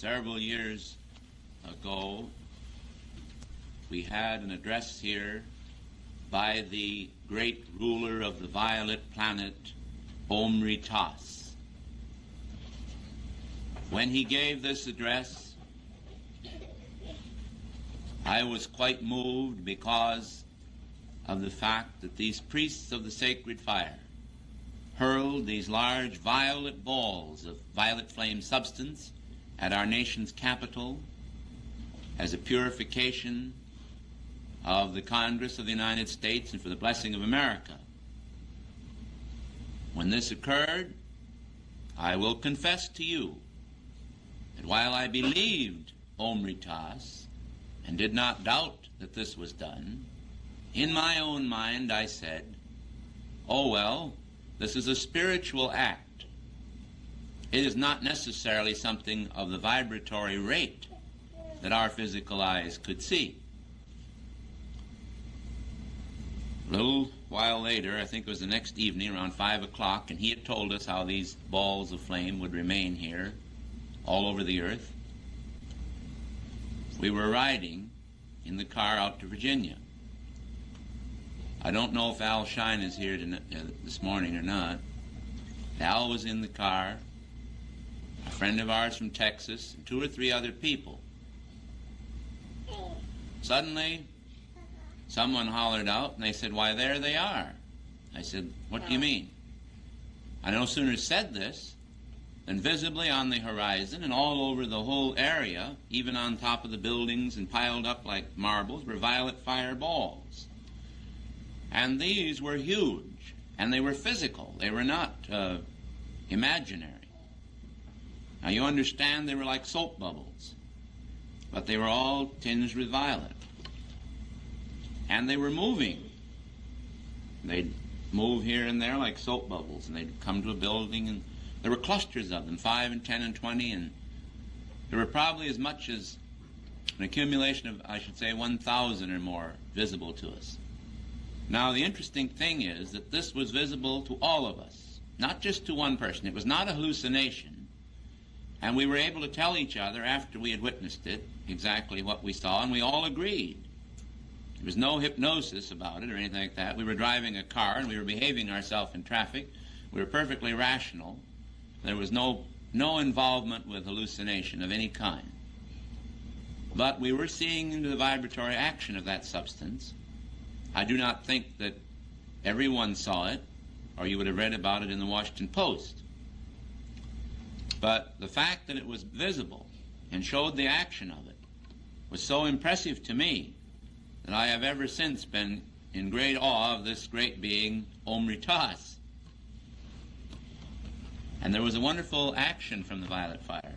Several years ago, we had an address here by the great ruler of the violet planet, Omritas. When he gave this address, I was quite moved because of the fact that these priests of the sacred fire hurled these large violet balls of violet flame substance at our nation's capital as a purification of the Congress of the United States and for the blessing of America. When this occurred, I will confess to you that while I believed Omritas and did not doubt that this was done, in my own mind I said, oh well, this is a spiritual act. It is not necessarily something of the vibratory rate that our physical eyes could see. A little while later, I think it was the next evening around 5 o'clock, and he had told us how these balls of flame would remain here all over the earth. We were riding in the car out to Virginia. I don't know if Al Shine is here this morning or not. Al was in the car, a friend of ours from Texas, and 2 or 3 other people. Suddenly, someone hollered out, and they said, why, there they are. I said, what do you mean? I no sooner said this than visibly on the horizon and all over the whole area, even on top of the buildings and piled up like marbles, were violet fireballs. And these were huge, and they were physical. They were not imaginary. Now you understand they were like soap bubbles, but they were all tinged with violet. And they were moving. They'd move here and there like soap bubbles, and they'd come to a building, and there were clusters of them, 5 and 10 and 20, and there were probably as much as an accumulation of, I should say, 1,000 or more visible to us. Now, the interesting thing is that this was visible to all of us, not just to one person. It was not a hallucination, and we were able to tell each other after we had witnessed it exactly what we saw, and we all agreed. There was no hypnosis about it or anything like that. We were driving a car, and we were behaving ourselves in traffic. We were perfectly rational. There was no involvement with hallucination of any kind. But we were seeing into the vibratory action of that substance. I do not think that everyone saw it, or you would have read about it in the Washington Post. But the fact that it was visible and showed the action of it was so impressive to me that I have ever since been in great awe of this great being, Omritas. And there was a wonderful action from the violet fire.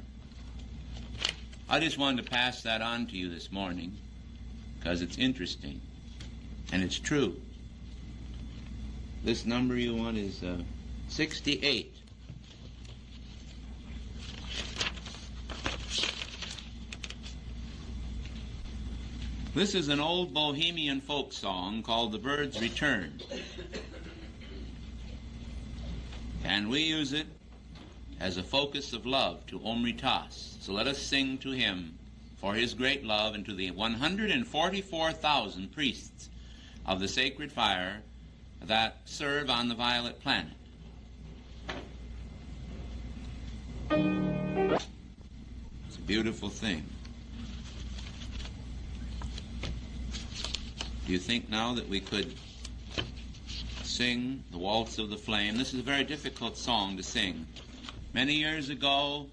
I just wanted to pass that on to you this morning because it's interesting and it's true. This number you want is 68. This is an old Bohemian folk song called The Bird's Return. And we use it as a focus of love to Omritas. So let us sing to him for his great love and to the 144,000 priests of the sacred fire that serve on the violet planet. It's a beautiful thing. Do you think now that we could sing the Waltz of the Flame? This is a very difficult song to sing. Many years ago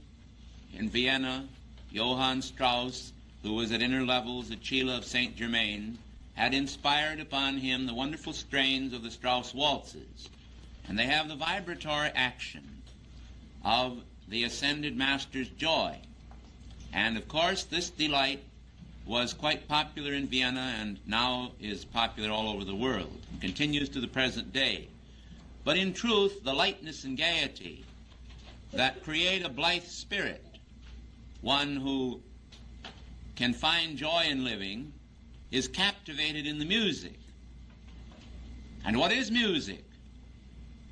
in Vienna, Johann Strauss, who was at inner levels at Chila of St. Germain, had inspired upon him the wonderful strains of the Strauss waltzes. And they have the vibratory action of the ascended master's joy. And of course, this delight was quite popular in Vienna and now is popular all over the world and continues to the present day. But in truth, the lightness and gaiety that create a blithe spirit, one who can find joy in living, is captivated in the music. And what is music?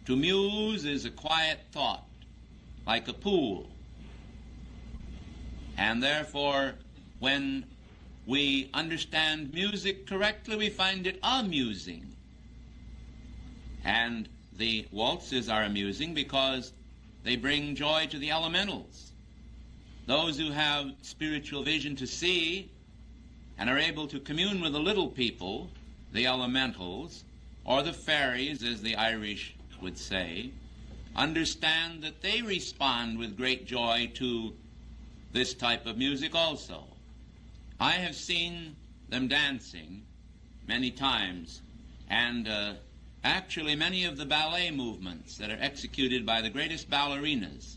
To muse is a quiet thought, like a pool. And therefore, when we understand music correctly, we find it amusing. And the waltzes are amusing because they bring joy to the elementals. Those who have spiritual vision to see and are able to commune with the little people, the elementals, or the fairies, as the Irish would say, understand that they respond with great joy to this type of music also. I have seen them dancing many times, and actually many of the ballet movements that are executed by the greatest ballerinas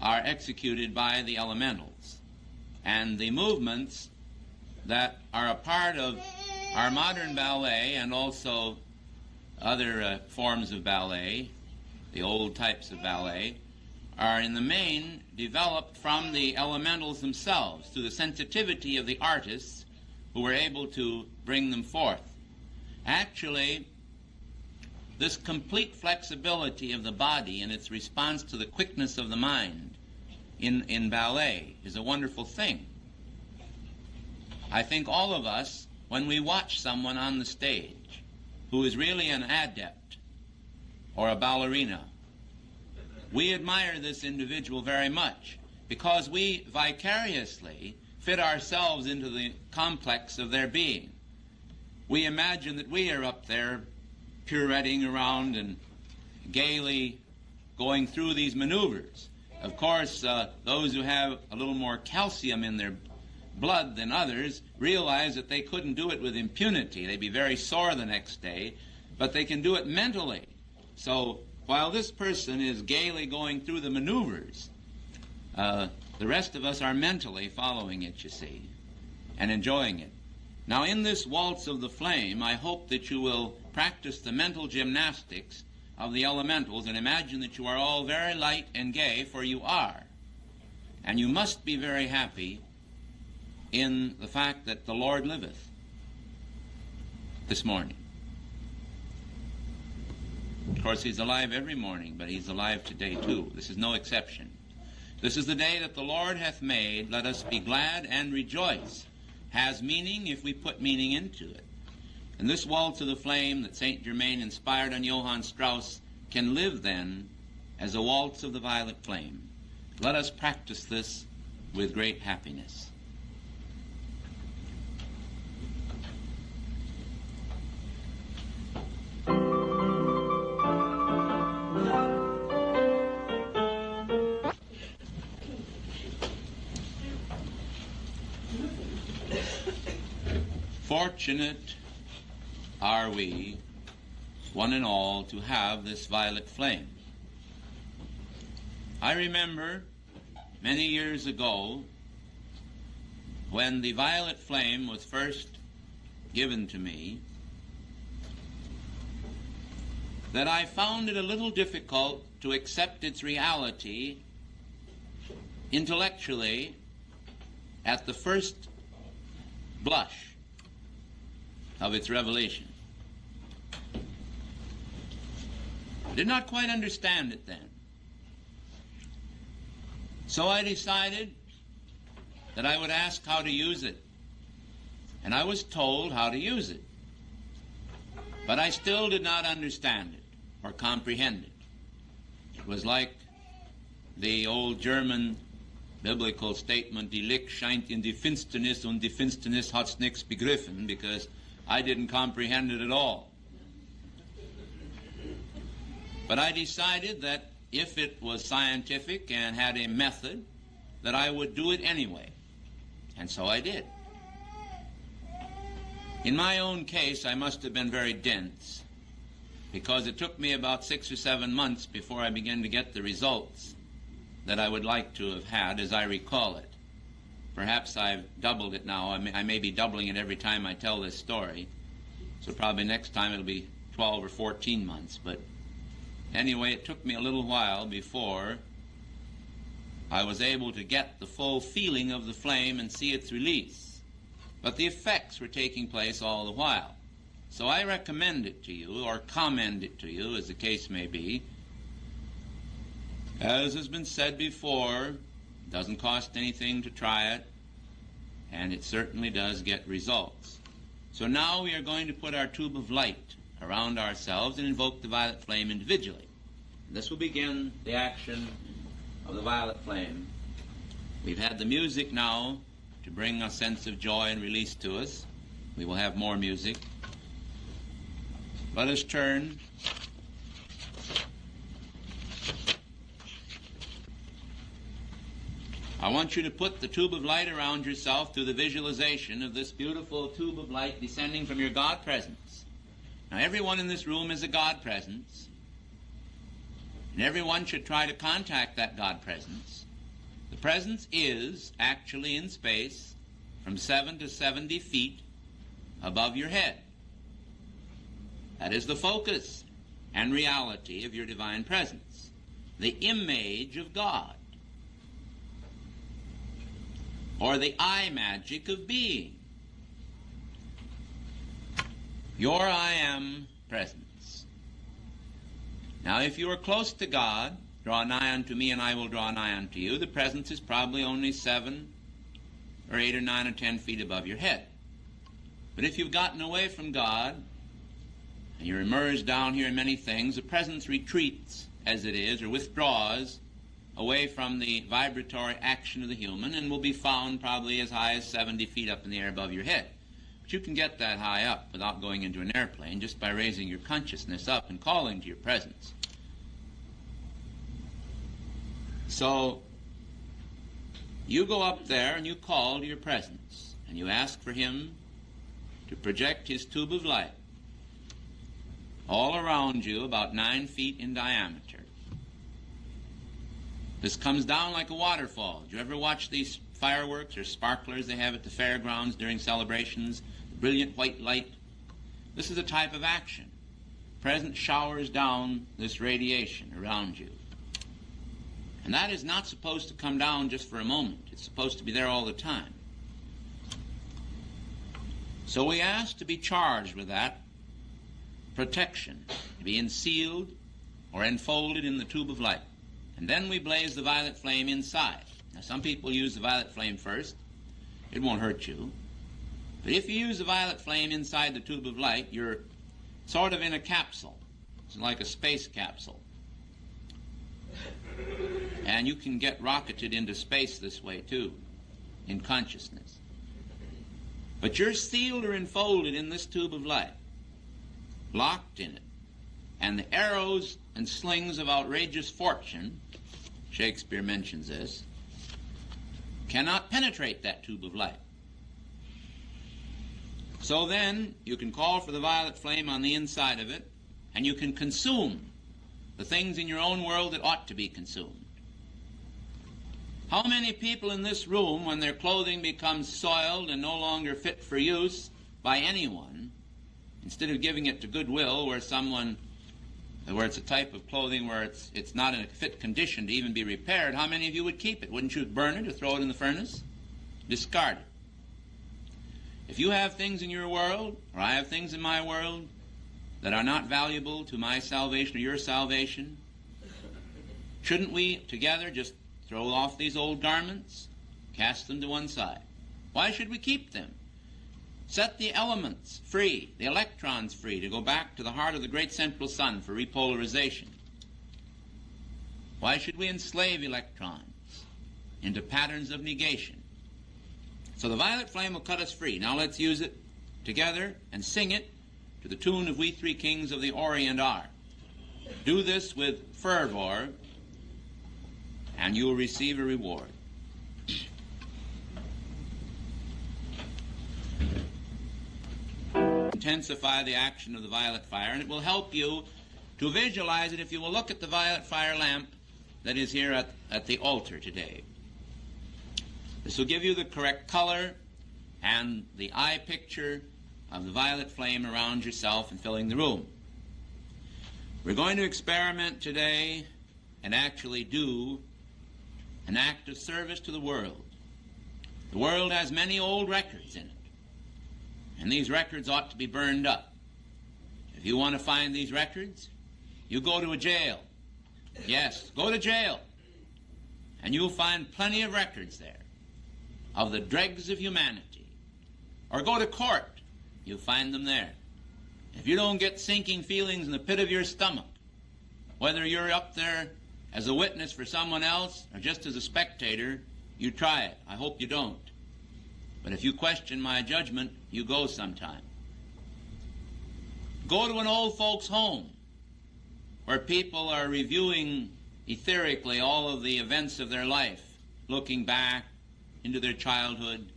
are executed by the elementals. And the movements that are a part of our modern ballet and also other forms of ballet, the old types of ballet, are in the main developed from the elementals themselves through the sensitivity of the artists who were able to bring them forth. Actually, this complete flexibility of the body and its response to the quickness of the mind in ballet is a wonderful thing. I think all of us, when we watch someone on the stage who is really an adept or a ballerina, we admire this individual very much because we vicariously fit ourselves into the complex of their being. We imagine that we are up there pirouetting around and gaily going through these maneuvers. Of course, those who have a little more calcium in their blood than others realize that they couldn't do it with impunity. They'd be very sore the next day, but they can do it mentally. So while this person is gaily going through the maneuvers, the rest of us are mentally following it, you see, and enjoying it. Now, in this waltz of the flame, I hope that you will practice the mental gymnastics of the elementals and imagine that you are all very light and gay, for you are. And you must be very happy in the fact that the Lord liveth this morning. Of course, he's alive every morning, but he's alive today too. This is no exception. This is the day that the Lord hath made. Let us be glad and rejoice. Has meaning if we put meaning into it. And this waltz of the flame that St. Germain inspired on Johann Strauss can live then as a waltz of the violet flame. Let us practice this with great happiness. Fortunate are we, one and all, to have this violet flame. I remember many years ago when the violet flame was first given to me that I found it a little difficult to accept its reality intellectually at the first blush of its revelation. I did not quite understand it then. So I decided that I would ask how to use it. And I was told how to use it. But I still did not understand it or comprehend it. It was like the old German biblical statement, die Licht scheint in die Finsternis und die Finsternis hat's nichts begriffen, because I didn't comprehend it at all. But I decided that if it was scientific and had a method, that I would do it anyway. And so I did. In my own case, I must have been very dense, because it took me about 6 or 7 months before I began to get the results that I would like to have had, as I recall it. Perhaps I've doubled it now. I may be doubling it every time I tell this story. So probably next time it'll be 12 or 14 months. But anyway, it took me a little while before I was able to get the full feeling of the flame and see its release. But the effects were taking place all the while. So I recommend it to you, or commend it to you, as the case may be. As has been said before, Doesn't cost anything to try it, and it certainly does get results. So now we are going to put our tube of light around ourselves and invoke the violet flame individually. This will begin the action of the violet flame. We've had the music now to bring a sense of joy and release to us. We will have more music. Let us turn. I want you to put the tube of light around yourself through the visualization of this beautiful tube of light descending from your God presence. Now, everyone in this room is a God presence, and everyone should try to contact that God presence. The presence is actually in space from 7 to 70 feet above your head. That is the focus and reality of your divine presence, the image of God, or the eye magic of being, your I am presence. Now, if you are close to God, draw nigh unto me and I will draw nigh unto you. The presence is probably only 7 or 8 or 9 or 10 feet above your head. But if you've gotten away from God and you're immersed down here in many things, the presence retreats, as it is, or withdraws away from the vibratory action of the human, and will be found probably as high as 70 feet up in the air above your head. But you can get that high up without going into an airplane, just by raising your consciousness up and calling to your presence. So you go up there and you call to your presence, and you ask for him to project his tube of light all around you, about 9 feet in diameter. This comes down like a waterfall. Do you ever watch these fireworks or sparklers they have at the fairgrounds during celebrations? The brilliant white light. This is a type of action. Presence showers down this radiation around you. And that is not supposed to come down just for a moment. It's supposed to be there all the time. So we ask to be charged with that protection, to be ensealed or enfolded in the tube of light. And then we blaze the violet flame inside. Now, some people use the violet flame first. It won't hurt you. But if you use the violet flame inside the tube of light, you're sort of in a capsule. It's like a space capsule. And you can get rocketed into space this way, too, in consciousness. But you're sealed or enfolded in this tube of light, locked in it. And the arrows and slings of outrageous fortune, Shakespeare mentions this, cannot penetrate that tube of light. So then you can call for the violet flame on the inside of it, and you can consume the things in your own world that ought to be consumed. How many people in this room, when their clothing becomes soiled and no longer fit for use by anyone, instead of giving it to Goodwill, where it's a type of clothing where it's not in a fit condition to even be repaired, how many of you would keep it? Wouldn't you burn it or throw it in the furnace? Discard it. If you have things in your world, or I have things in my world, that are not valuable to my salvation or your salvation, shouldn't we together just throw off these old garments, cast them to one side? Why should we keep them? Set the elements free, the electrons free, to go back to the heart of the great central sun for repolarization. Why should we enslave electrons into patterns of negation? So the violet flame will cut us free. Now let's use it together and sing it to the tune of We Three Kings of the Orient Are. Do this with fervor, and you will receive a reward. Intensify the action of the violet fire, and it will help you to visualize it if you will look at the violet fire lamp that is here at the altar today. This will give you the correct color and the eye picture of the violet flame around yourself and filling the room. We're going to experiment today and actually do an act of service to the world. The world has many old records in it, and these records ought to be burned up. If you want to find these records, you go to a jail. Yes, go to jail And you'll find plenty of records there of the dregs of humanity. Or go to court, you'll find them there. If you don't get sinking feelings in the pit of your stomach, whether you're up there as a witness for someone else or just as a spectator, you try it. I hope you don't. But if you question my judgment, you go sometime. Go to an old folks' home where people are reviewing etherically all of the events of their life, looking back into their childhood,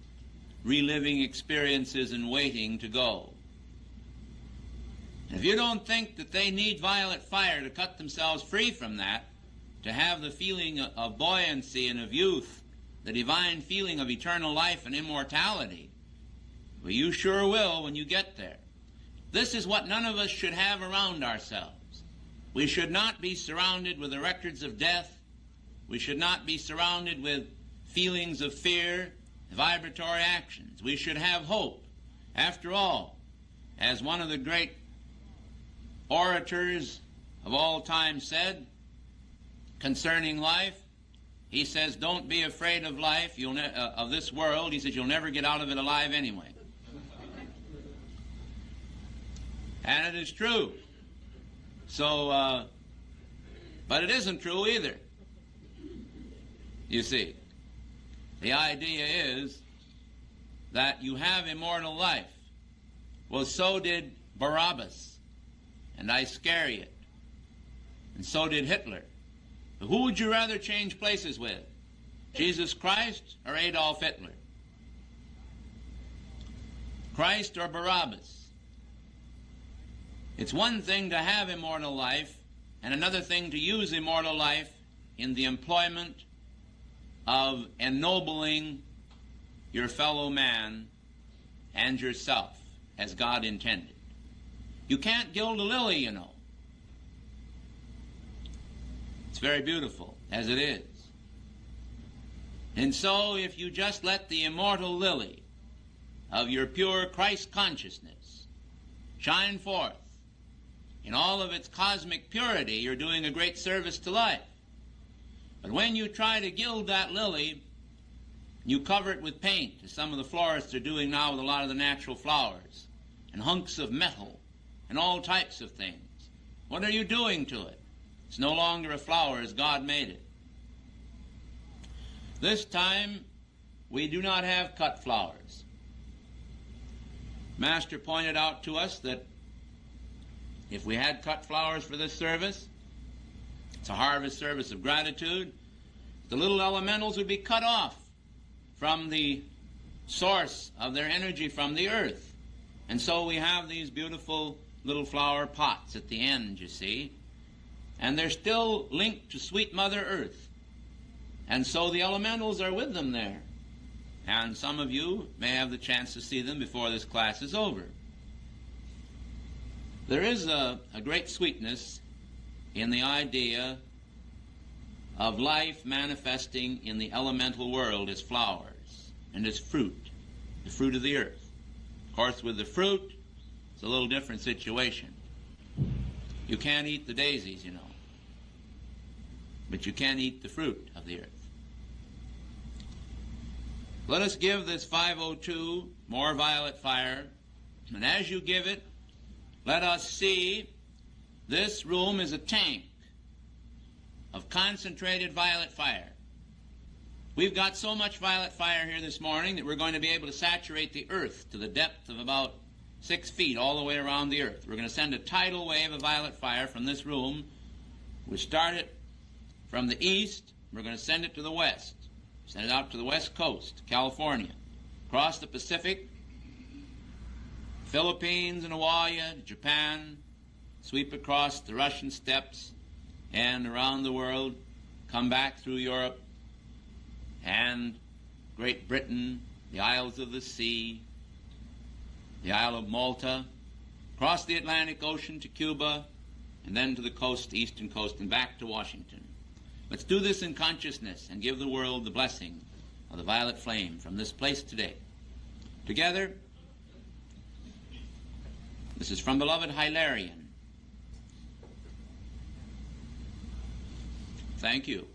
reliving experiences and waiting to go. And if you don't think that they need violet fire to cut themselves free from that, to have the feeling of buoyancy and of youth, the divine feeling of eternal life and immortality, well, you sure will when you get there. This is what none of us should have around ourselves. We should not be surrounded with the records of death. We should not be surrounded with feelings of fear, vibratory actions. We should have hope. After all, as one of the great orators of all time said concerning life, he says, don't be afraid of life, of this world. He says, you'll never get out of it alive anyway. And it is true. So, but it isn't true either. You see, the idea is that you have immortal life. Well, so did Barabbas and Iscariot, and so did Hitler. But who would you rather change places with? Jesus Christ or Adolf Hitler? Christ or Barabbas? It's one thing to have immortal life, and another thing to use immortal life in the employment of ennobling your fellow man and yourself as God intended. You can't gild a lily, you know. It's very beautiful as it is. And so if you just let the immortal lily of your pure Christ consciousness shine forth in all of its cosmic purity, you're doing a great service to life. But when you try to gild that lily, you cover it with paint, as some of the florists are doing now with a lot of the natural flowers, and hunks of metal, and all types of things. What are you doing to it? It's no longer a flower as God made it. This time, we do not have cut flowers. Master pointed out to us that if we had cut flowers for this service, it's a harvest service of gratitude, the little elementals would be cut off from the source of their energy from the earth. And so we have these beautiful little flower pots at the end, you see, and they're still linked to sweet Mother Earth. And so the elementals are with them there. And some of you may have the chance to see them before this class is over. There is a great sweetness in the idea of life manifesting in the elemental world as flowers and as fruit, the fruit of the earth. Of course, with the fruit, it's a little different situation. You can't eat the daisies, you know, but you can eat the fruit of the earth. Let us give this 502 more violet fire, and as you give it, let us see this room is a tank of concentrated violet fire. We've got so much violet fire here this morning that we're going to be able to saturate the earth to the depth of about 6 feet all the way around the earth. We're going to send a tidal wave of violet fire from this room. We start it from the east. We're going to send it to the west. Send it out to the west coast, California, across the Pacific, Philippines and Hawaii, Japan, sweep across the Russian steppes and around the world, come back through Europe and Great Britain, the Isles of the Sea, the Isle of Malta, across the Atlantic Ocean to Cuba, and then to the coast, the eastern coast, and back to Washington. Let's do this in consciousness and give the world the blessing of the violet flame from this place today. Together, this is from beloved Hilarion. Thank you.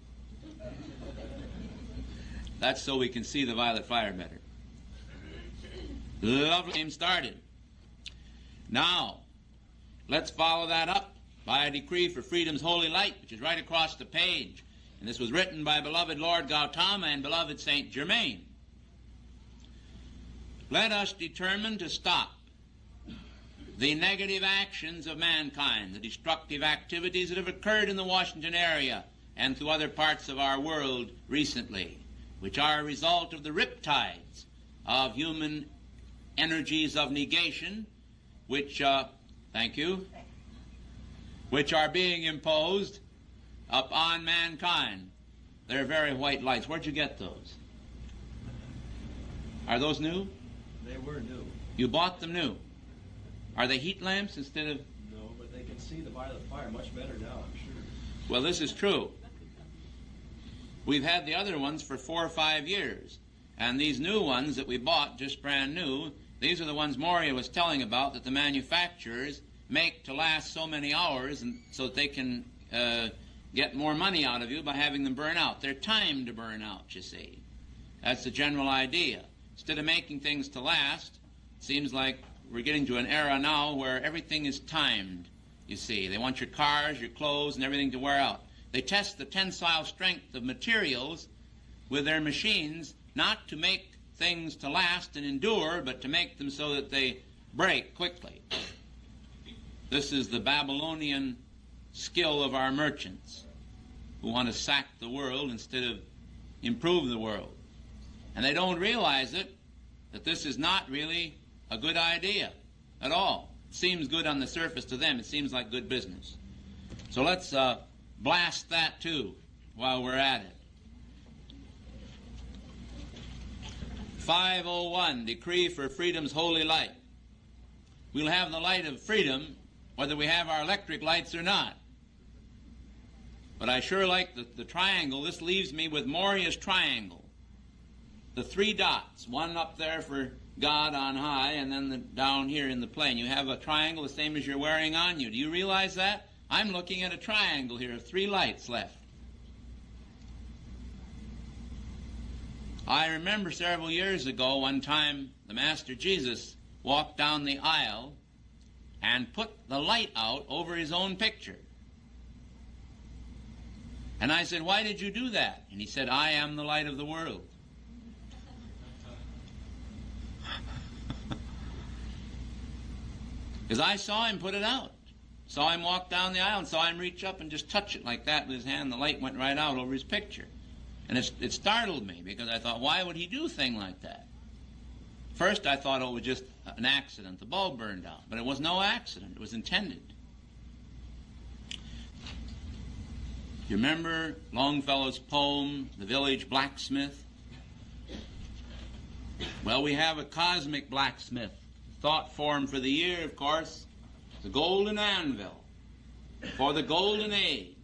That's so we can see the violet fire better. Lovely game started. Now, let's follow that up by a decree for freedom's holy light, which is right across the page. And this was written by beloved Lord Gautama and beloved Saint Germain. Let us determine to stop the negative actions of mankind, the destructive activities that have occurred in the Washington area and through other parts of our world recently, which are a result of the riptides of human energies of negation, which, which are being imposed upon mankind. They're very white lights. Where'd you get those? Are those new? They were new. You bought them new. Are they heat lamps instead of... No, but they can see the violet fire much better now, I'm sure. Well, this is true. We've had the other ones for 4 or 5 years. And these new ones that we bought, just brand new, these are the ones Moria was telling about that the manufacturers make to last so many hours and so that they can get more money out of you by having them burn out. They're timed to burn out, you see. That's the general idea. Instead of making things to last, it seems like we're getting to an era now where everything is timed, you see. They want your cars, your clothes, and everything to wear out. They test the tensile strength of materials with their machines, not to make things to last and endure, but to make them so that they break quickly. This is the Babylonian skill of our merchants who want to sack the world instead of improve the world. And they don't realize it, that this is not really a good idea at all. It seems good on the surface to them. It seems like good business. So let's blast that too while we're at it. 501, Decree for Freedom's Holy Light. We'll have the light of freedom whether we have our electric lights or not. But I sure like the triangle. This leaves me with Moria's triangle. The 3 dots, one up there for God on high, and then down here in the plane. You have a triangle the same as you're wearing on you. Do you realize that? I'm looking at a triangle here of 3 lights left. I remember several years ago, one time, the Master Jesus walked down the aisle and put the light out over his own picture. And I said, "Why did you do that?" And he said, "I am the light of the world." Because I saw him put it out. Saw him walk down the aisle and saw him reach up and just touch it like that with his hand. The light went right out over his picture. And it startled me because I thought, why would he do a thing like that? First I thought, oh, it was just an accident. The bulb burned out. But it was no accident. It was intended. You remember Longfellow's poem, The Village Blacksmith? Well, we have a cosmic blacksmith. Thought form for the year, of course, the golden anvil for the golden age,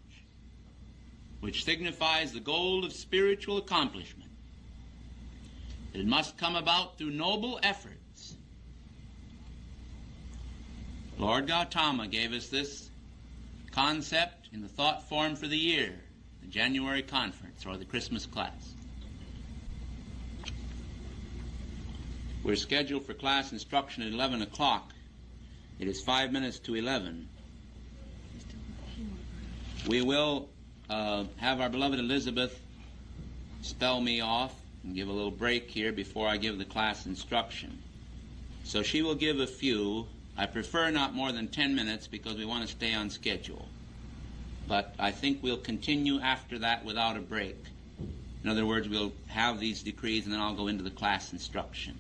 which signifies the goal of spiritual accomplishment. It must come about through noble efforts. Lord Gautama gave us this concept in the thought form for the year, the January conference or the Christmas class. We're scheduled for class instruction at 11 o'clock. It is 5 minutes to 11. We will have our beloved Elizabeth spell me off and give a little break here before I give the class instruction. So she will give a few. I prefer not more than 10 minutes because we want to stay on schedule. But I think we'll continue after that without a break. In other words, we'll have these decrees and then I'll go into the class instruction.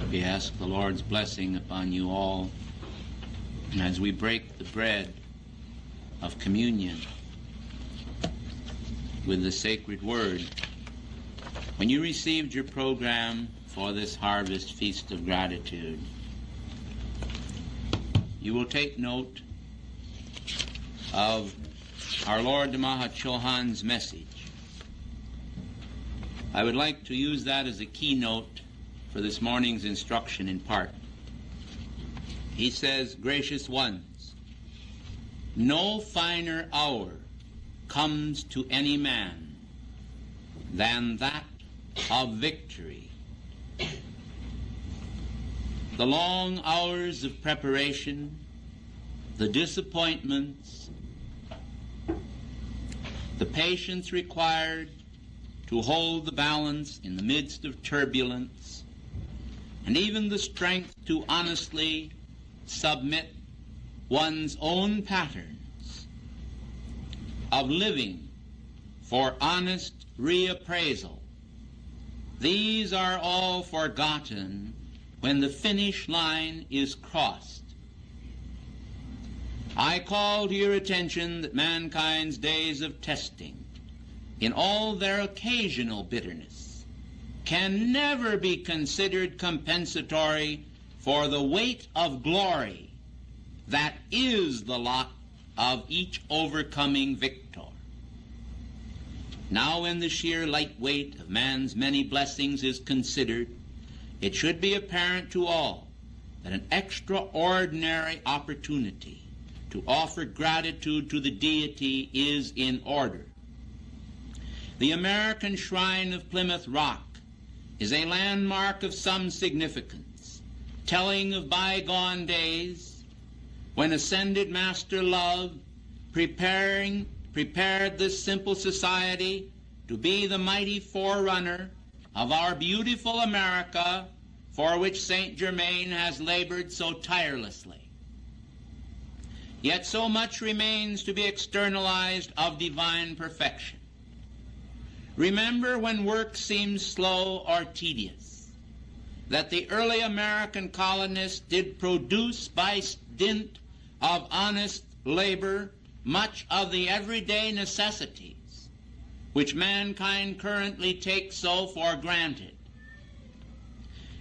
We ask the Lord's blessing upon you all as we break the bread of communion with the sacred word. When you received your program for this harvest feast of gratitude, you will take note of our Lord CHOHAN's message. I would like to use that as a keynote for this morning's instruction in part. He says, "Gracious ones, no finer hour comes to any man than that of victory. The long hours of preparation, the disappointments, the patience required to hold the balance in the midst of turbulence, and even the strength to honestly submit one's own patterns of living for honest reappraisal. These are all forgotten when the finish line is crossed. I call to your attention that mankind's days of testing, in all their occasional bitterness, can never be considered compensatory for the weight of glory that is the lot of each overcoming victor. Now when the sheer light weight of man's many blessings is considered, it should be apparent to all that an extraordinary opportunity to offer gratitude to the deity is in order. The American Shrine of Plymouth Rock is a landmark of some significance, telling of bygone days when ascended Master Love prepared this simple society to be the mighty forerunner of our beautiful America, for which St. Germain has labored so tirelessly. Yet so much remains to be externalized of divine perfection. Remember, when work seems slow or tedious, that the early American colonists did produce by dint of honest labor much of the everyday necessities which mankind currently takes so for granted.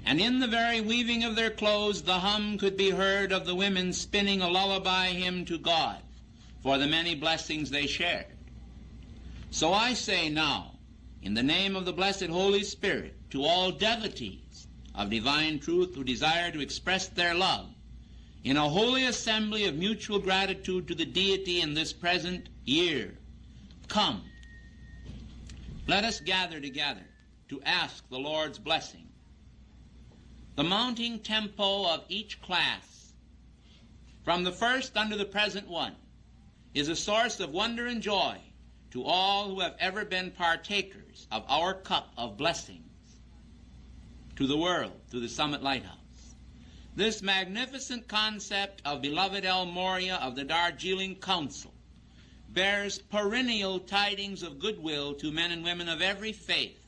And in the very weaving of their clothes, the hum could be heard of the women spinning a lullaby hymn to God for the many blessings they shared. So I say now, in the name of the blessed Holy Spirit, to all devotees of divine truth who desire to express their love in a holy assembly of mutual gratitude to the deity in this present year, come, let us gather together to ask the Lord's blessing. The mounting tempo of each class, from the first unto the present one, is a source of wonder and joy to all who have ever been partakers of our cup of blessings to the world through the Summit Lighthouse. This magnificent concept of beloved El Moria of the Darjeeling Council bears perennial tidings of goodwill to men and women of every faith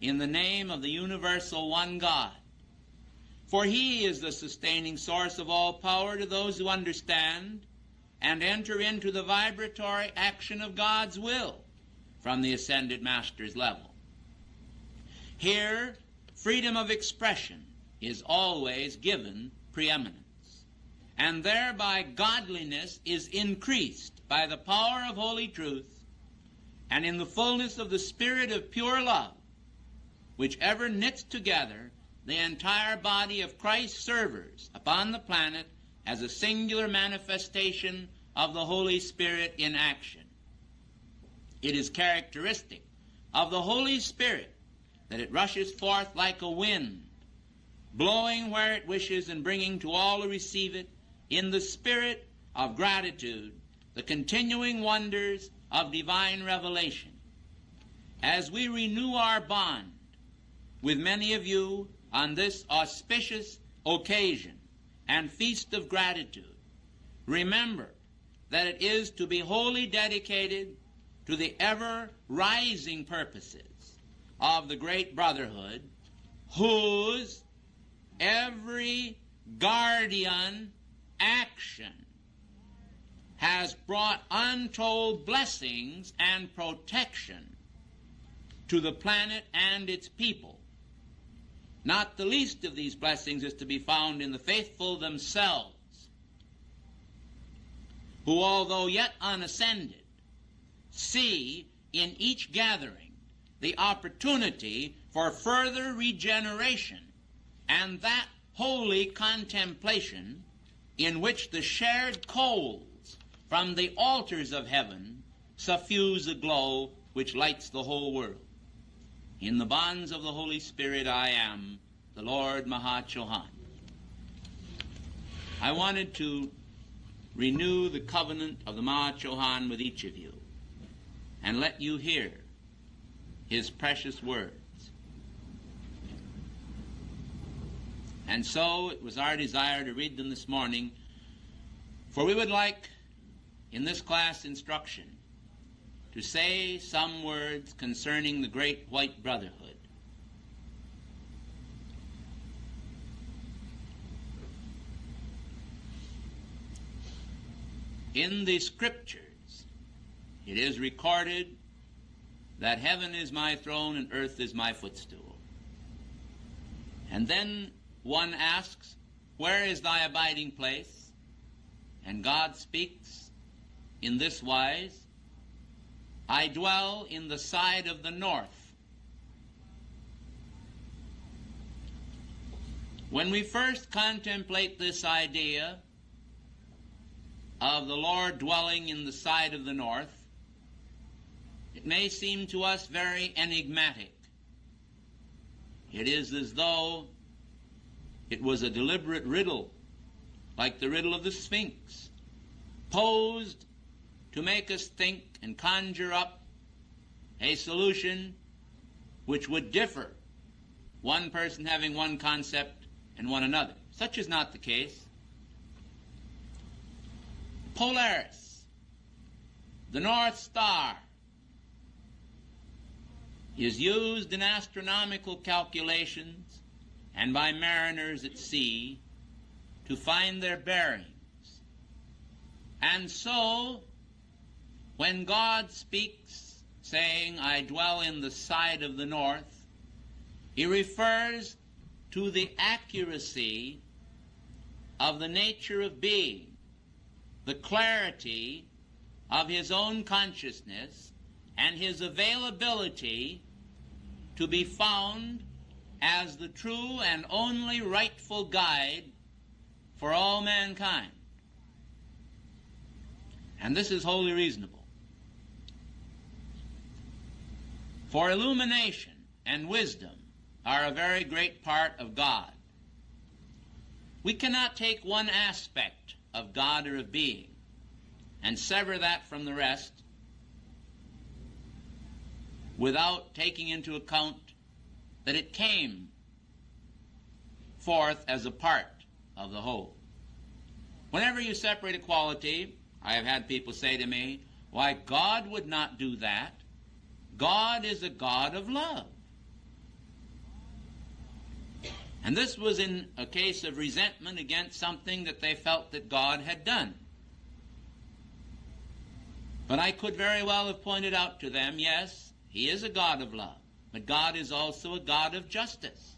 in the name of the universal one God. For he is the sustaining source of all power to those who understand and enter into the vibratory action of God's will from the ascended Master's level. Here, freedom of expression is always given preeminence, and thereby godliness is increased by the power of holy truth, and in the fullness of the spirit of pure love, which ever knits together the entire body of Christ's servers upon the planet as a singular manifestation of the Holy Spirit in action. It is characteristic of the Holy Spirit that it rushes forth like a wind, blowing where it wishes and bringing to all who receive it, in the spirit of gratitude, the continuing wonders of divine revelation. As we renew our bond with many of you on this auspicious occasion and feast of gratitude, remember that it is to be wholly dedicated to the ever-rising purposes of the great brotherhood, whose every guardian action has brought untold blessings and protection to the planet and its people. Not the least of these blessings is to be found in the faithful themselves, who, although yet unascended, see in each gathering the opportunity for further regeneration and that holy contemplation in which the shared coals from the altars of heaven suffuse a glow which lights the whole world. In the bonds of the Holy Spirit I am, the Lord Maha Chohan. I wanted to renew the covenant of the Maha Chohan with each of you and let you hear his precious words. And so it was our desire to read them this morning, for we would like, in this class instruction, to say some words concerning the great white brotherhood. In the scriptures, it is recorded that heaven is my throne and earth is my footstool. And then one asks, where is thy abiding place? And God speaks in this wise, I dwell in the side of the north. When we first contemplate this idea of the Lord dwelling in the side of the north, it may seem to us very enigmatic. It is as though it was a deliberate riddle, like the riddle of the Sphinx, posed to make us think and conjure up a solution which would differ, one person having one concept and one another. Such is not the case. Polaris, the North Star, is used in astronomical calculations and by mariners at sea to find their bearings. And so, when God speaks, saying, I dwell in the side of the north, he refers to the accuracy of the nature of being, the clarity of his own consciousness, and his availability to be found as the true and only rightful guide for all mankind. And this is wholly reasonable. For illumination and wisdom are a very great part of God. We cannot take one aspect of God or of being and sever that from the rest without taking into account that it came forth as a part of the whole. Whenever you separate a quality, I have had people say to me, why, God would not do that. God is a God of love. And this was in a case of resentment against something that they felt that God had done. But I could very well have pointed out to them, yes, he is a God of love, but God is also a God of justice.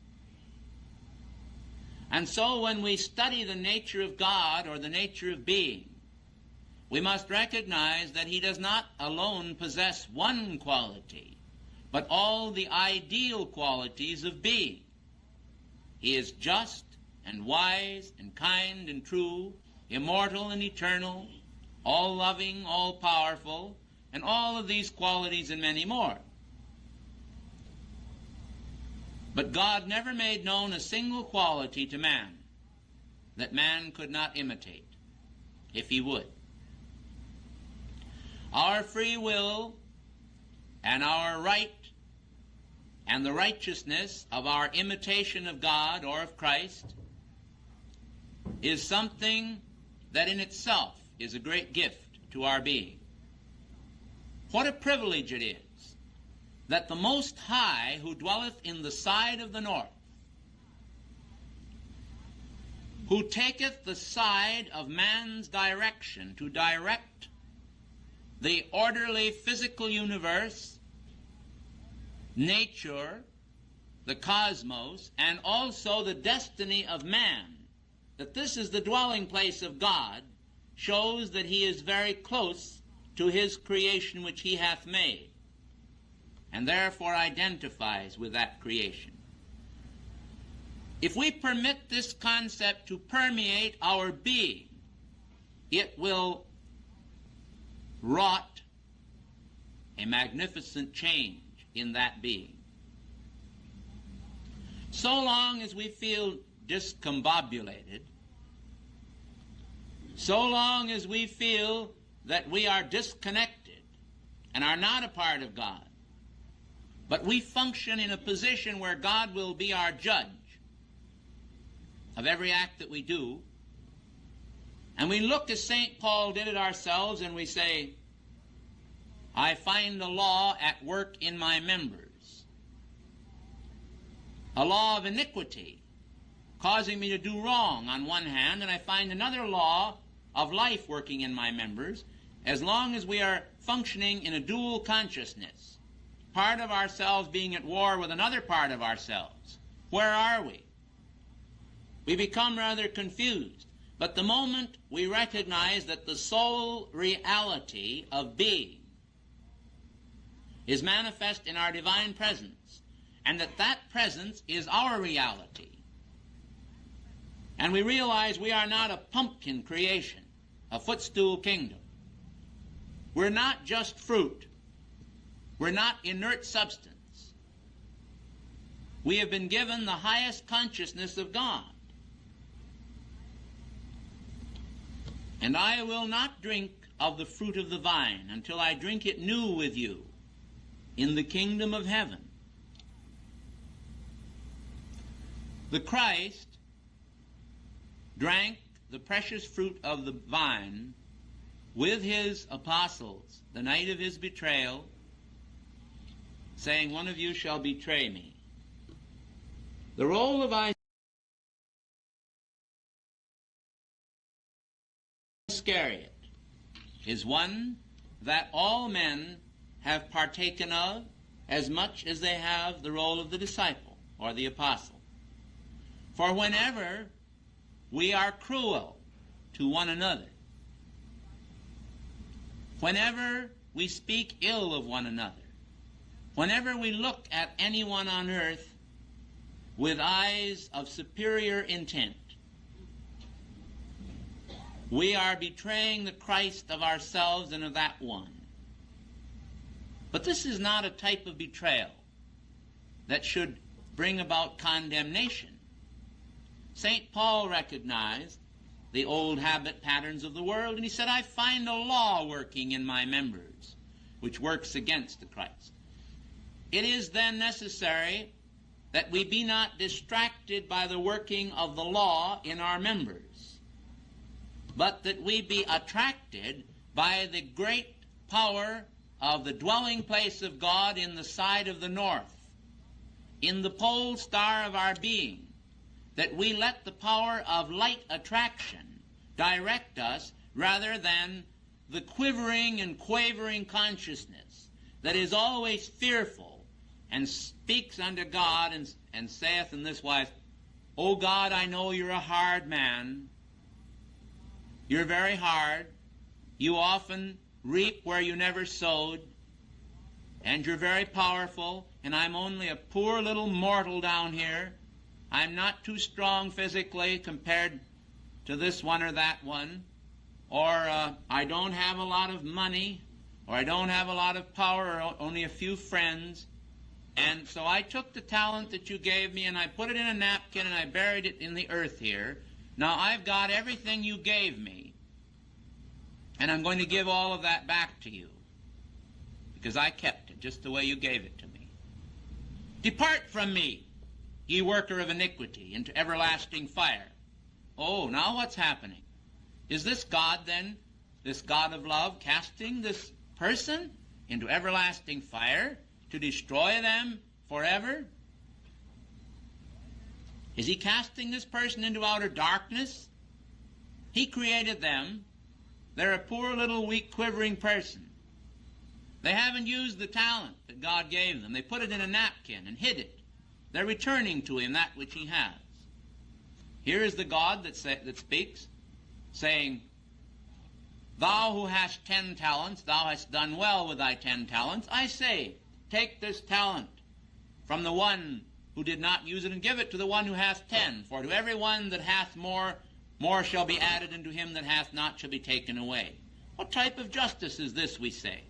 And so when we study the nature of God or the nature of being, we must recognize that he does not alone possess one quality, but all the ideal qualities of being. He is just and wise and kind and true, immortal and eternal, all-loving, all-powerful, and all of these qualities and many more. But God never made known a single quality to man that man could not imitate, if he would. Our free will and our right and the righteousness of our imitation of God or of Christ is something that in itself is a great gift to our being. What a privilege it is that the Most High, who dwelleth in the side of the north, who taketh the side of man's direction to direct the orderly physical universe, nature, the cosmos, and also the destiny of man, that this is the dwelling place of God, shows that he is very close to his creation which he hath made, and therefore identifies with that creation. If we permit this concept to permeate our being, it will wrought a magnificent change in that being. So long as we feel discombobulated, so long as we feel that we are disconnected and are not a part of God, but we function in a position where God will be our judge of every act that we do, and we look as St. Paul did it ourselves and we say, I find the law at work in my members, a law of iniquity causing me to do wrong on one hand, and I find another law of life working in my members. As long as we are functioning in a dual consciousness, part of ourselves being at war with another part of ourselves, where are we? We become rather confused. But the moment we recognize that the sole reality of being is manifest in our divine presence, and that that presence is our reality, and we realize we are not a pumpkin creation, a footstool kingdom. We're not just fruit. We're not inert substance. We have been given the highest consciousness of God. And I will not drink of the fruit of the vine until I drink it new with you in the kingdom of heaven. The Christ drank the precious fruit of the vine with his apostles the night of his betrayal, saying, one of you shall betray me. The role of Iscariot is one that all men have partaken of as much as they have the role of the disciple or the apostle. For whenever we are cruel to one another, whenever we speak ill of one another, whenever we look at anyone on earth with eyes of superior intent, we are betraying the Christ of ourselves and of that one. But this is not a type of betrayal that should bring about condemnation. St. Paul recognized the old habit patterns of the world, and he said, I find a law working in my members, which works against the Christ. It is then necessary that we be not distracted by the working of the law in our members, but that we be attracted by the great power of the dwelling place of God in the side of the north, in the pole star of our being, that we let the power of light attraction direct us rather than the quivering and quavering consciousness that is always fearful and speaks unto God and saith in this wise, O God, I know you're a hard man. You're very hard. You often reap where you never sowed. And you're very powerful, and I'm only a poor little mortal down here. I'm not too strong physically compared to this one or that one. Or I don't have a lot of money, or I don't have a lot of power, or only a few friends. And so I took the talent that you gave me, and I put it in a napkin, and I buried it in the earth here. Now I've got everything you gave me, and I'm going to give all of that back to you, because I kept it just the way you gave it to me. Depart from me, ye worker of iniquity, into everlasting fire. Oh, now what's happening? Is this God then, this God of love, casting this person into everlasting fire to destroy them forever? Is he casting this person into outer darkness? He created them. They're a poor little weak quivering person. They haven't used the talent that God gave them. They put it in a napkin and hid it. They're returning to him that which he has. Here is the God that speaks, saying, Thou who hast 10 talents, thou hast done well with thy 10 talents. I say, take this talent from the one who did not use it, and give it to the one who hath 10. For to every one that hath more, more shall be added, and to him that hath not shall be taken away. What type of justice is this, we say?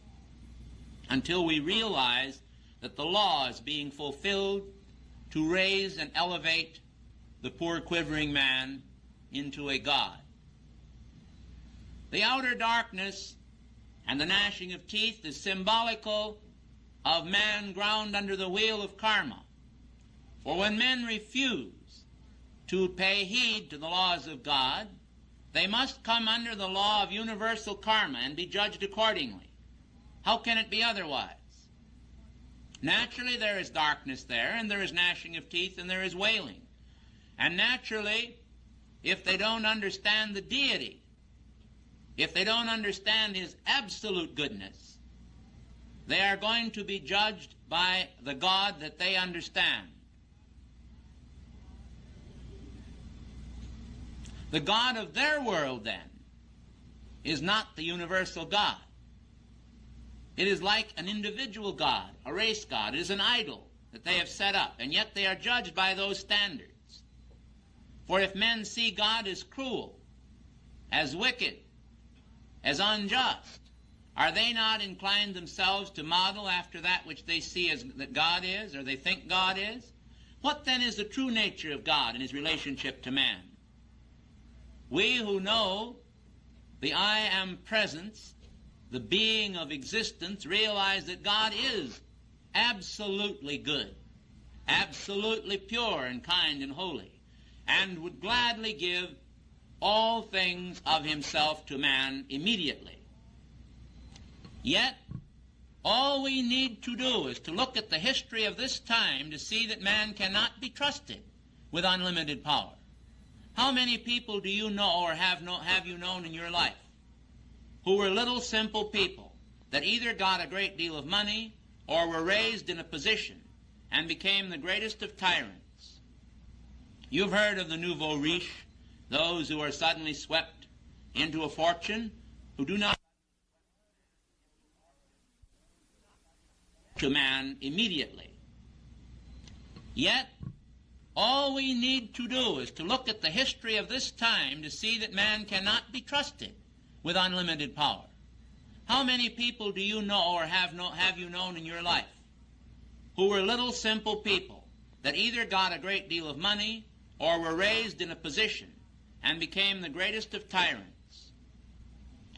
Until we realize that the law is being fulfilled to raise and elevate the poor quivering man into a God. The outer darkness and the gnashing of teeth is symbolical of man ground under the wheel of karma. For when men refuse to pay heed to the laws of God, they must come under the law of universal karma and be judged accordingly. How can it be otherwise? Naturally, there is darkness there, and there is gnashing of teeth, and there is wailing. And naturally, if they don't understand the deity, if they don't understand his absolute goodness, they are going to be judged by the God that they understand. The God of their world, then, is not the universal God. It is like an individual God, a race God. It is an idol that they have set up, and yet they are judged by those standards. For if men see God as cruel, as wicked, as unjust, are they not inclined themselves to model after that which they see as that God is, or they think God is? What then is the true nature of God in his relationship to man? We who know the I am presence, the being of existence, realize that God is absolutely good, absolutely pure and kind and holy, and would gladly give all things of himself to man immediately. Yet, all we need to do is to look at the history of this time to see that man cannot be trusted with unlimited power. How many people do you know or have you known in your life who were little simple people that either got a great deal of money or were raised in a position and became the greatest of tyrants? You've heard of the nouveau riche, those who are suddenly swept into a fortune, who do not to man immediately. Yet, all we need to do is to look at the history of this time to see that man cannot be trusted with unlimited power. How many people do you know or have you known in your life who were little simple people that either got a great deal of money or were raised in a position and became the greatest of tyrants?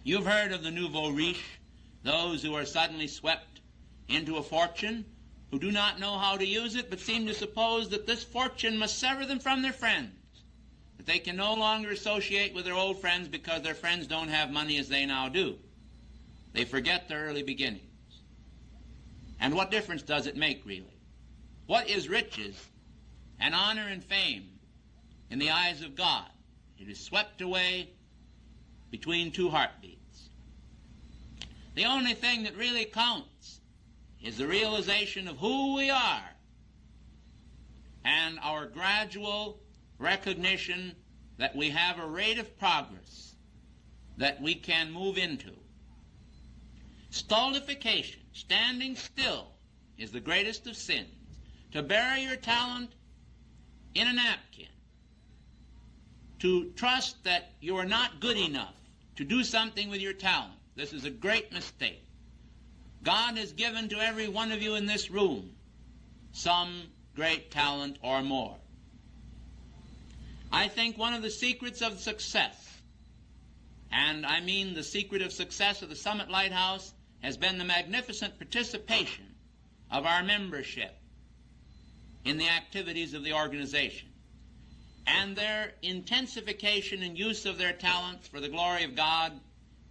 You've heard of the nouveau riche, those who are suddenly swept into a fortune, who do not know how to use it, but seem to suppose that this fortune must sever them from their friends, that they can no longer associate with their old friends because their friends don't have money as they now do. They forget their early beginnings. And what difference does it make, really? What is riches and honor and fame in the eyes of God? It is swept away between two heartbeats. The only thing that really counts is the realization of who we are and our gradual recognition that we have a rate of progress that we can move into. Stultification, standing still, is the greatest of sins. To bury your talent in a napkin, to trust that you are not good enough to do something with your talent, this is a great mistake. God has given to every one of you in this room some great talent or more. I think one of the secrets of success, and I mean the secret of success of the Summit Lighthouse, has been the magnificent participation of our membership in the activities of the organization and their intensification and use of their talents for the glory of God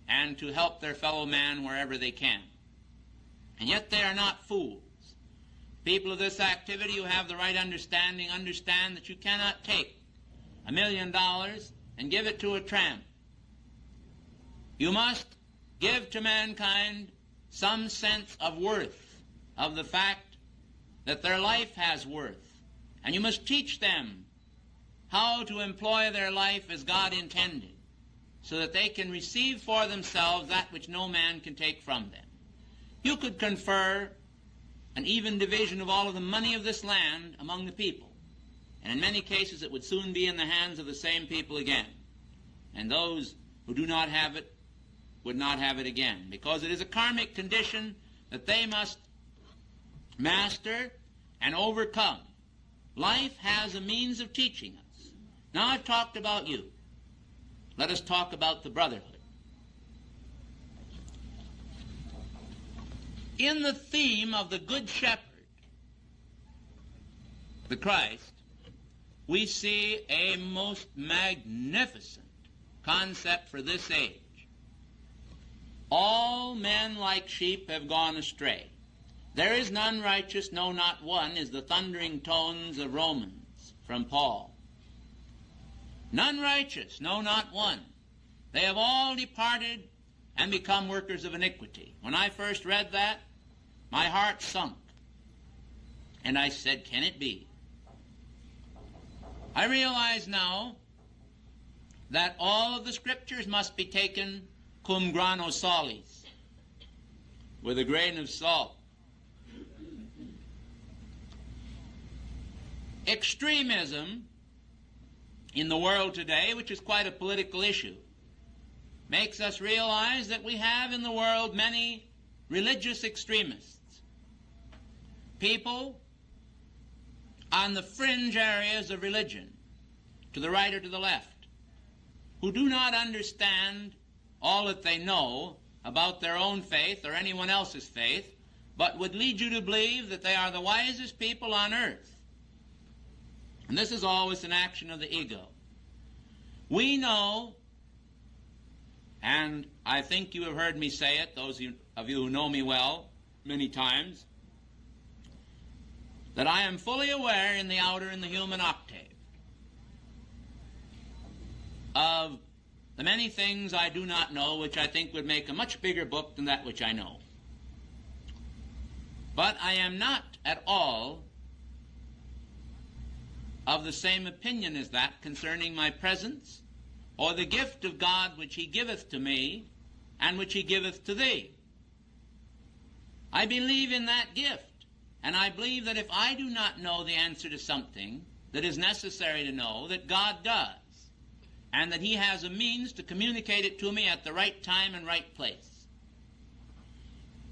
and to help their fellow man wherever they can. And yet they are not fools. People of this activity who have the right understanding understand that you cannot take $1 million and give it to a tramp. You must give to mankind some sense of worth, of the fact that their life has worth. And you must teach them how to employ their life as God intended, so that they can receive for themselves that which no man can take from them. You could confer an even division of all of the money of this land among the people, and in many cases it would soon be in the hands of the same people again. And those who do not have it would not have it again, because it is a karmic condition that they must master and overcome. Life has a means of teaching us. Now I've talked about you. Let us talk about the brotherhood. In the theme of the Good Shepherd, the Christ, we see a most magnificent concept for this age. All men like sheep have gone astray. There is none righteous, no, not one, is the thundering tones of Romans from Paul. None righteous, no, not one. They have all departed and become workers of iniquity. When I first read that, my heart sunk, and I said, can it be? I realize now that all of the scriptures must be taken cum grano salis, with a grain of salt. Extremism in the world today, which is quite a political issue, makes us realize that we have in the world many religious extremists, people on the fringe areas of religion, to the right or to the left, who do not understand all that they know about their own faith or anyone else's faith, but would lead you to believe that they are the wisest people on earth. And this is always an action of the ego. We know, and I think you have heard me say it, those of you who know me well, many times, that I am fully aware in the outer and the human octave of the many things I do not know, which I think would make a much bigger book than that which I know. But I am not at all of the same opinion as that concerning my presence, or the gift of God which he giveth to me, and which he giveth to thee. I believe in that gift, and I believe that if I do not know the answer to something that is necessary to know, that God does, and that he has a means to communicate it to me at the right time and right place.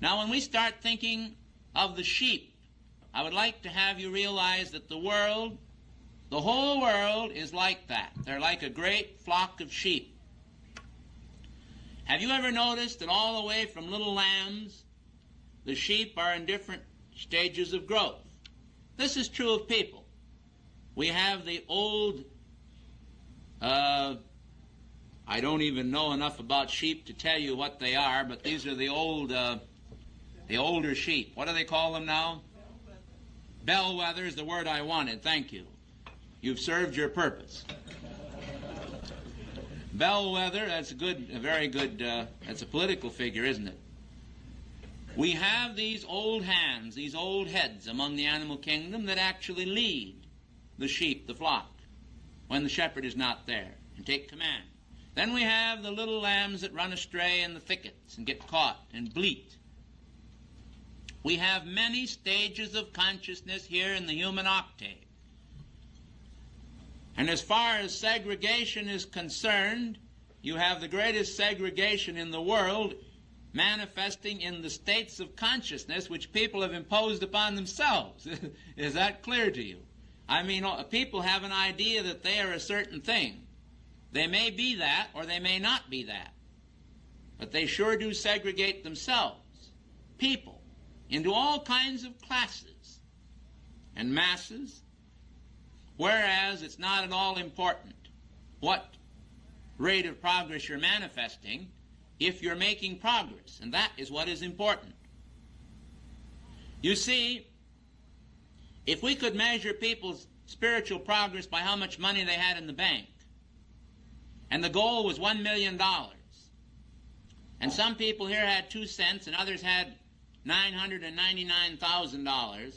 Now, when we start thinking of the sheep, I would like to have you realize that the world, the whole world, is like that. They're like a great flock of sheep. Have you ever noticed that all the way from little lambs, the sheep are in different stages of growth? This is true of people. We have the old, I don't even know enough about sheep to tell you what they are, but these are the older sheep. What do they call them now? Bellwether is the word I wanted. Thank you. You've served your purpose. Bellwether, that's a very good, that's a political figure, isn't it? We have these old hands, these old heads among the animal kingdom that actually lead the sheep, the flock, when the shepherd is not there, and take command. Then we have the little lambs that run astray in the thickets and get caught and bleat. We have many stages of consciousness here in the human octave. And as far as segregation is concerned, you have the greatest segregation in the world manifesting in the states of consciousness which people have imposed upon themselves. Is that clear to you? I mean, people have an idea that they are a certain thing. They may be that, or they may not be that. But they sure do segregate themselves, people, into all kinds of classes and masses, whereas it's not at all important what rate of progress you're manifesting if you're making progress, and that is what is important. You see, if we could measure people's spiritual progress by how much money they had in the bank, and the goal was $1 million, and some people here had 2 cents and others had $999,000,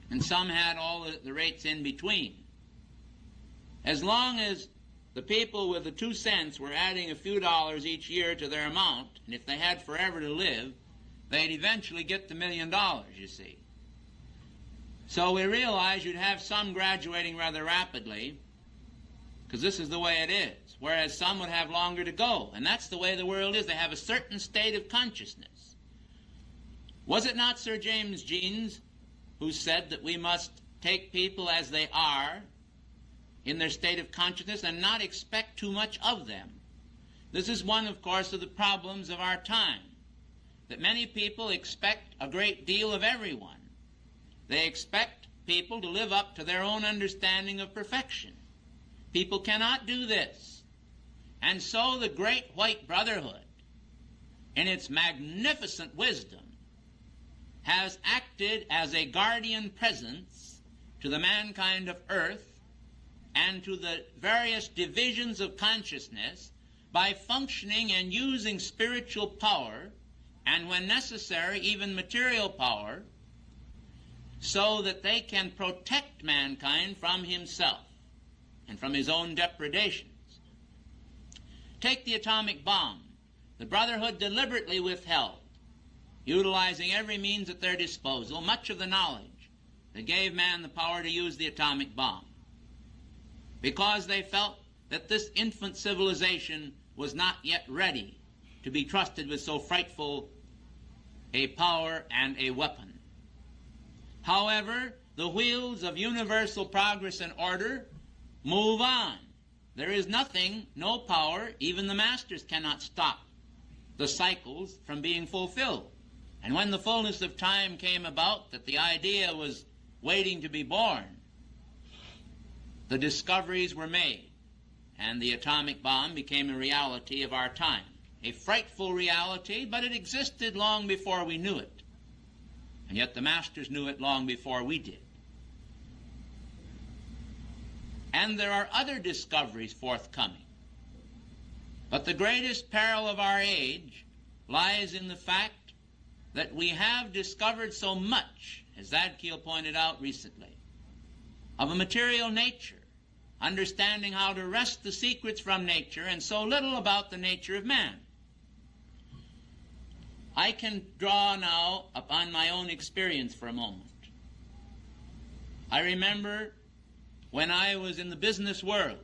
and some had all the rates in between. As long as the people with the 2 cents were adding a few dollars each year to their amount, and if they had forever to live, they'd eventually get the $1 million, you see. So we realized you'd have some graduating rather rapidly, because this is the way it is, whereas some would have longer to go. And that's the way the world is. They have a certain state of consciousness. Was it not Sir James Jeans who said that we must take people as they are in their state of consciousness and not expect too much of them? This is one, of course, of the problems of our time, that many people expect a great deal of everyone. They expect people to live up to their own understanding of perfection. People cannot do this. And so the great white brotherhood, in its magnificent wisdom, has acted as a guardian presence to the mankind of earth and to the various divisions of consciousness by functioning and using spiritual power, and when necessary, even material power, so that they can protect mankind from himself and from his own depredations. Take the atomic bomb. The Brotherhood deliberately withheld, utilizing every means at their disposal, much of the knowledge that gave man the power to use the atomic bomb, because they felt that this infant civilization was not yet ready to be trusted with so frightful a power and a weapon. However, the wheels of universal progress and order move on. There is nothing, no power, even the masters cannot stop the cycles from being fulfilled. And when the fullness of time came about, that the idea was waiting to be born, the discoveries were made, and the atomic bomb became a reality of our time. A frightful reality, but it existed long before we knew it. And yet the masters knew it long before we did. And there are other discoveries forthcoming. But the greatest peril of our age lies in the fact that we have discovered so much, as Zadkiel pointed out recently, of a material nature, understanding how to wrest the secrets from nature, and so little about the nature of man. I can draw now upon my own experience for a moment. I remember when I was in the business world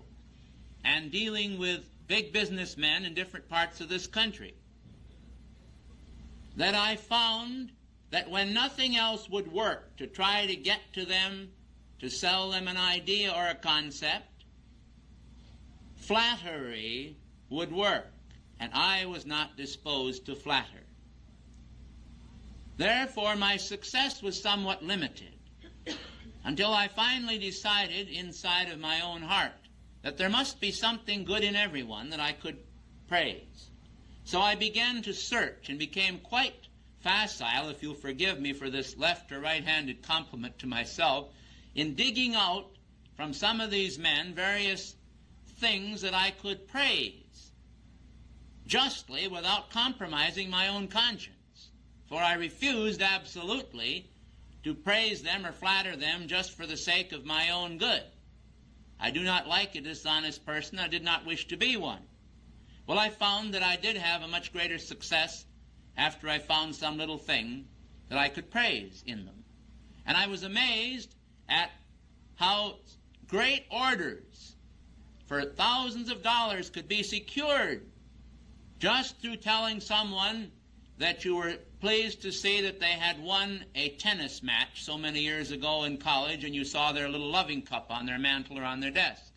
and dealing with big businessmen in different parts of this country, that I found that when nothing else would work to try to get to them, to sell them an idea or a concept, flattery would work, and I was not disposed to flatter. Therefore, my success was somewhat limited, until I finally decided inside of my own heart that there must be something good in everyone that I could praise. So I began to search and became quite facile, if you'll forgive me for this left or right-handed compliment to myself, in digging out from some of these men various things that I could praise justly without compromising my own conscience. For I refused absolutely to praise them or flatter them just for the sake of my own good. I do not like a dishonest person. I did not wish to be one. Well, I found that I did have a much greater success after I found some little thing that I could praise in them. And I was amazed at how great orders for thousands of dollars could be secured just through telling someone that you were pleased to see that they had won a tennis match so many years ago in college, and you saw their little loving cup on their mantle or on their desk,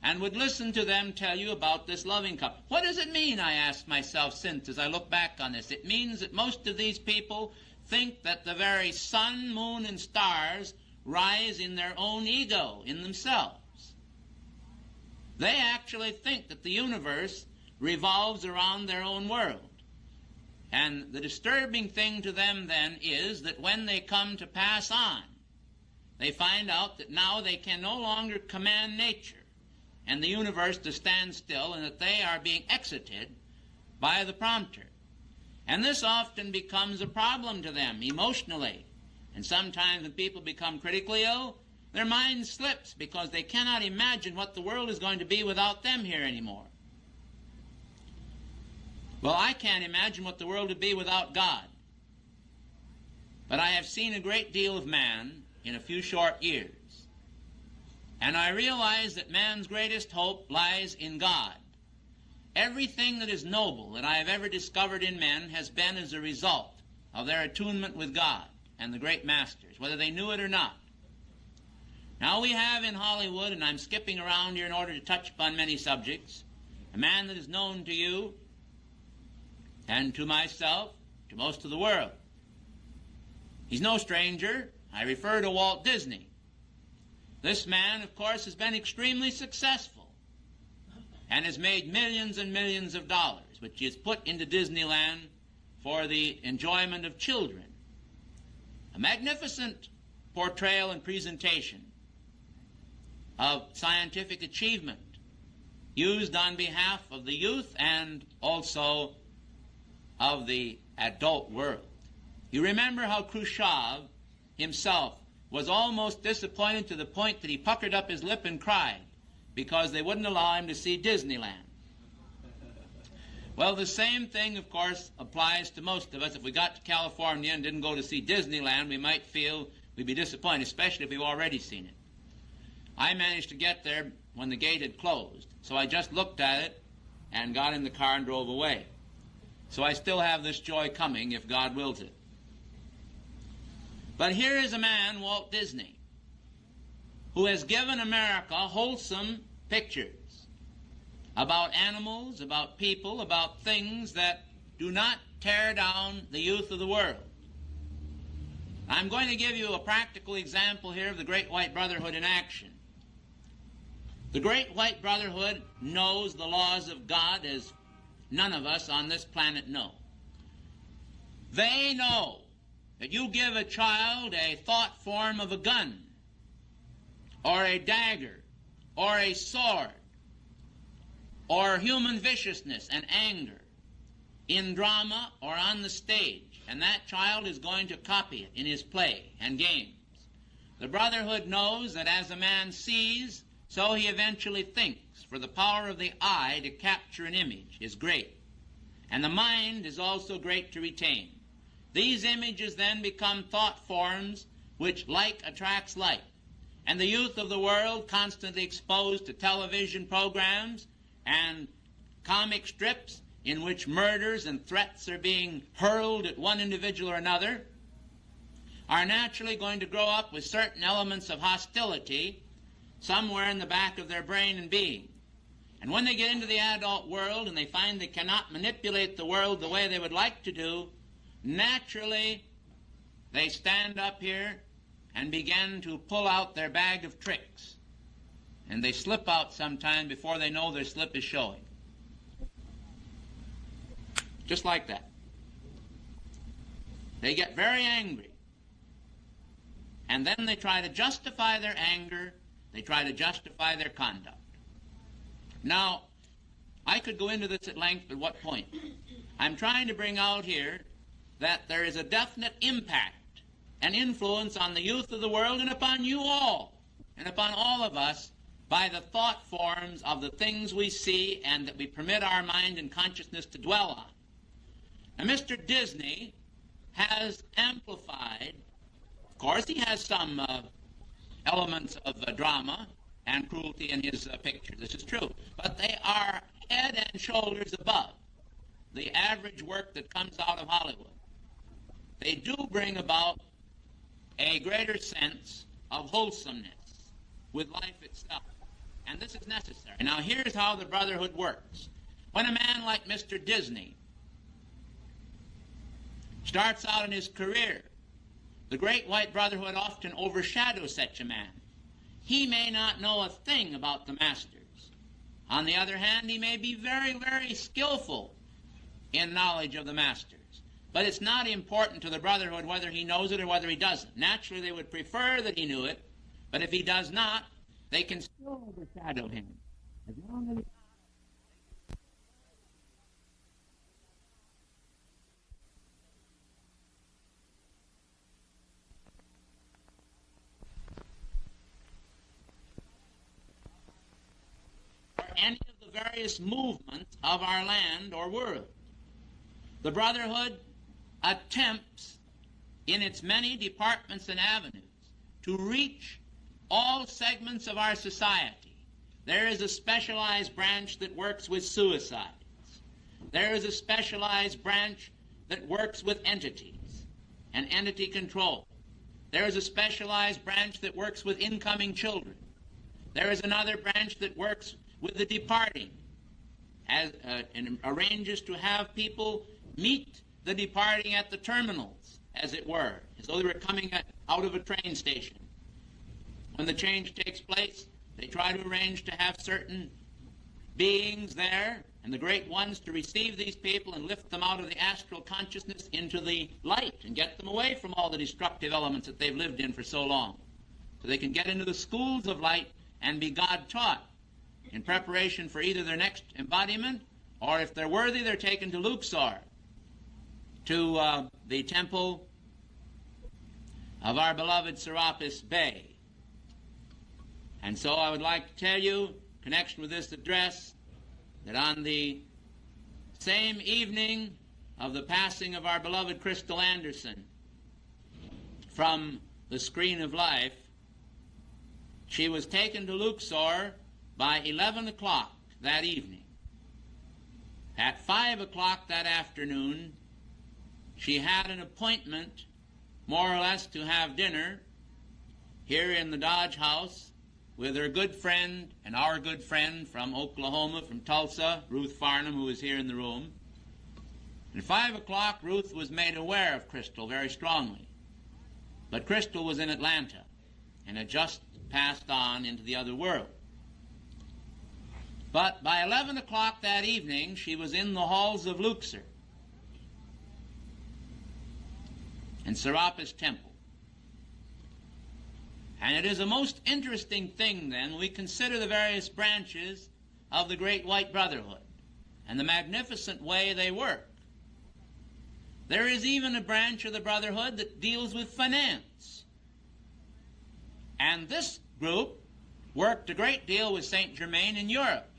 and would listen to them tell you about this loving cup. What does it mean, I ask myself since, as I look back on this? It means that most of these people think that the very sun, moon, and stars rise in their own ego, in themselves. They actually think that the universe revolves around their own world. And the disturbing thing to them then is that when they come to pass on, they find out that now they can no longer command nature and the universe to stand still, and that they are being exited by the prompter. And this often becomes a problem to them emotionally. And sometimes when people become critically ill, their mind slips because they cannot imagine what the world is going to be without them here anymore. Well, I can't imagine what the world would be without God. But I have seen a great deal of man in a few short years. And I realize that man's greatest hope lies in God. Everything that is noble that I have ever discovered in men has been as a result of their attunement with God and the great masters, whether they knew it or not. Now we have in Hollywood, and I'm skipping around here in order to touch upon many subjects, a man that is known to you and to myself, to most of the world. He's no stranger. I refer to Walt Disney. This man, of course, has been extremely successful and has made millions and millions of dollars, which he has put into Disneyland for the enjoyment of children. A magnificent portrayal and presentation of scientific achievement used on behalf of the youth and also of the adult world. You remember how Khrushchev himself was almost disappointed to the point that he puckered up his lip and cried because they wouldn't allow him to see Disneyland. Well, the same thing, of course, applies to most of us. If we got to California and didn't go to see Disneyland, we might feel we'd be disappointed, especially if we've already seen it. I managed to get there when the gate had closed, so I just looked at it and got in the car and drove away. So I still have this joy coming if God wills it. But here is a man, Walt Disney, who has given America wholesome pictures about animals, about people, about things that do not tear down the youth of the world. I'm going to give you a practical example here of the Great White Brotherhood in action. The Great White Brotherhood knows the laws of God as none of us on this planet know. They know that you give a child a thought form of a gun, or a dagger, or a sword, or human viciousness and anger in drama or on the stage, and that child is going to copy it in his play and games. The Brotherhood knows that as a man sees, so he eventually thinks, for the power of the eye to capture an image is great, and the mind is also great to retain. These images then become thought forms which like attracts like, and the youth of the world, constantly exposed to television programs and comic strips in which murders and threats are being hurled at one individual or another, are naturally going to grow up with certain elements of hostility somewhere in the back of their brain and being. And when they get into the adult world and they find they cannot manipulate the world the way they would like to do, naturally they stand up here and begin to pull out their bag of tricks. And they slip out sometime before they know their slip is showing. Just like that. They get very angry. And then they try to justify their anger. They try to justify their conduct. Now, I could go into this at length, but what point? I'm trying to bring out here that there is a definite impact and influence on the youth of the world and upon you all, and upon all of us, by the thought forms of the things we see and that we permit our mind and consciousness to dwell on. Now, Mr. Disney has amplified, of course, he has some elements of drama and cruelty in his picture. This is true. But they are head and shoulders above the average work that comes out of Hollywood. They do bring about a greater sense of wholesomeness with life itself. And this is necessary. Now, here's how the Brotherhood works. When a man like Mr. Disney starts out in his career, the Great White Brotherhood often overshadows such a man. He may not know a thing about the masters. On the other hand, he may be very, very skillful in knowledge of the masters. But it's not important to the Brotherhood whether he knows it or whether he doesn't. Naturally, they would prefer that he knew it, but if he does not, they can still overshadow him. As long as any of the various movements of our land or world. The Brotherhood attempts in its many departments and avenues to reach all segments of our society. There is a specialized branch that works with suicides. There is a specialized branch that works with entities and entity control. There is a specialized branch that works with incoming children. There is another branch that works with the departing and arranges to have people meet the departing at the terminals, as it were, as though they were coming out of a train station. When the change takes place, they try to arrange to have certain beings there, and the great ones to receive these people and lift them out of the astral consciousness into the light and get them away from all the destructive elements that they've lived in for so long, so they can get into the schools of light and be God-taught in preparation for either their next embodiment, or if they're worthy, they're taken to Luxor, to the temple of our beloved Serapis Bey. And so I would like to tell you, in connection with this address, that on the same evening of the passing of our beloved Crystal Anderson from the screen of life, she was taken to Luxor by 11 o'clock that evening. At 5 o'clock that afternoon, she had an appointment, more or less, to have dinner here in the Dodge House with her good friend and our good friend from Oklahoma, from Tulsa, Ruth Farnham, who is here in the room. And at 5 o'clock, Ruth was made aware of Crystal very strongly. But Crystal was in Atlanta and had just passed on into the other world. But by 11 o'clock that evening, she was in the halls of Luxor and Serapis Temple. And it is a most interesting thing, then, we consider the various branches of the Great White Brotherhood and the magnificent way they work. There is even a branch of the Brotherhood that deals with finance. And this group worked a great deal with Saint Germain in Europe.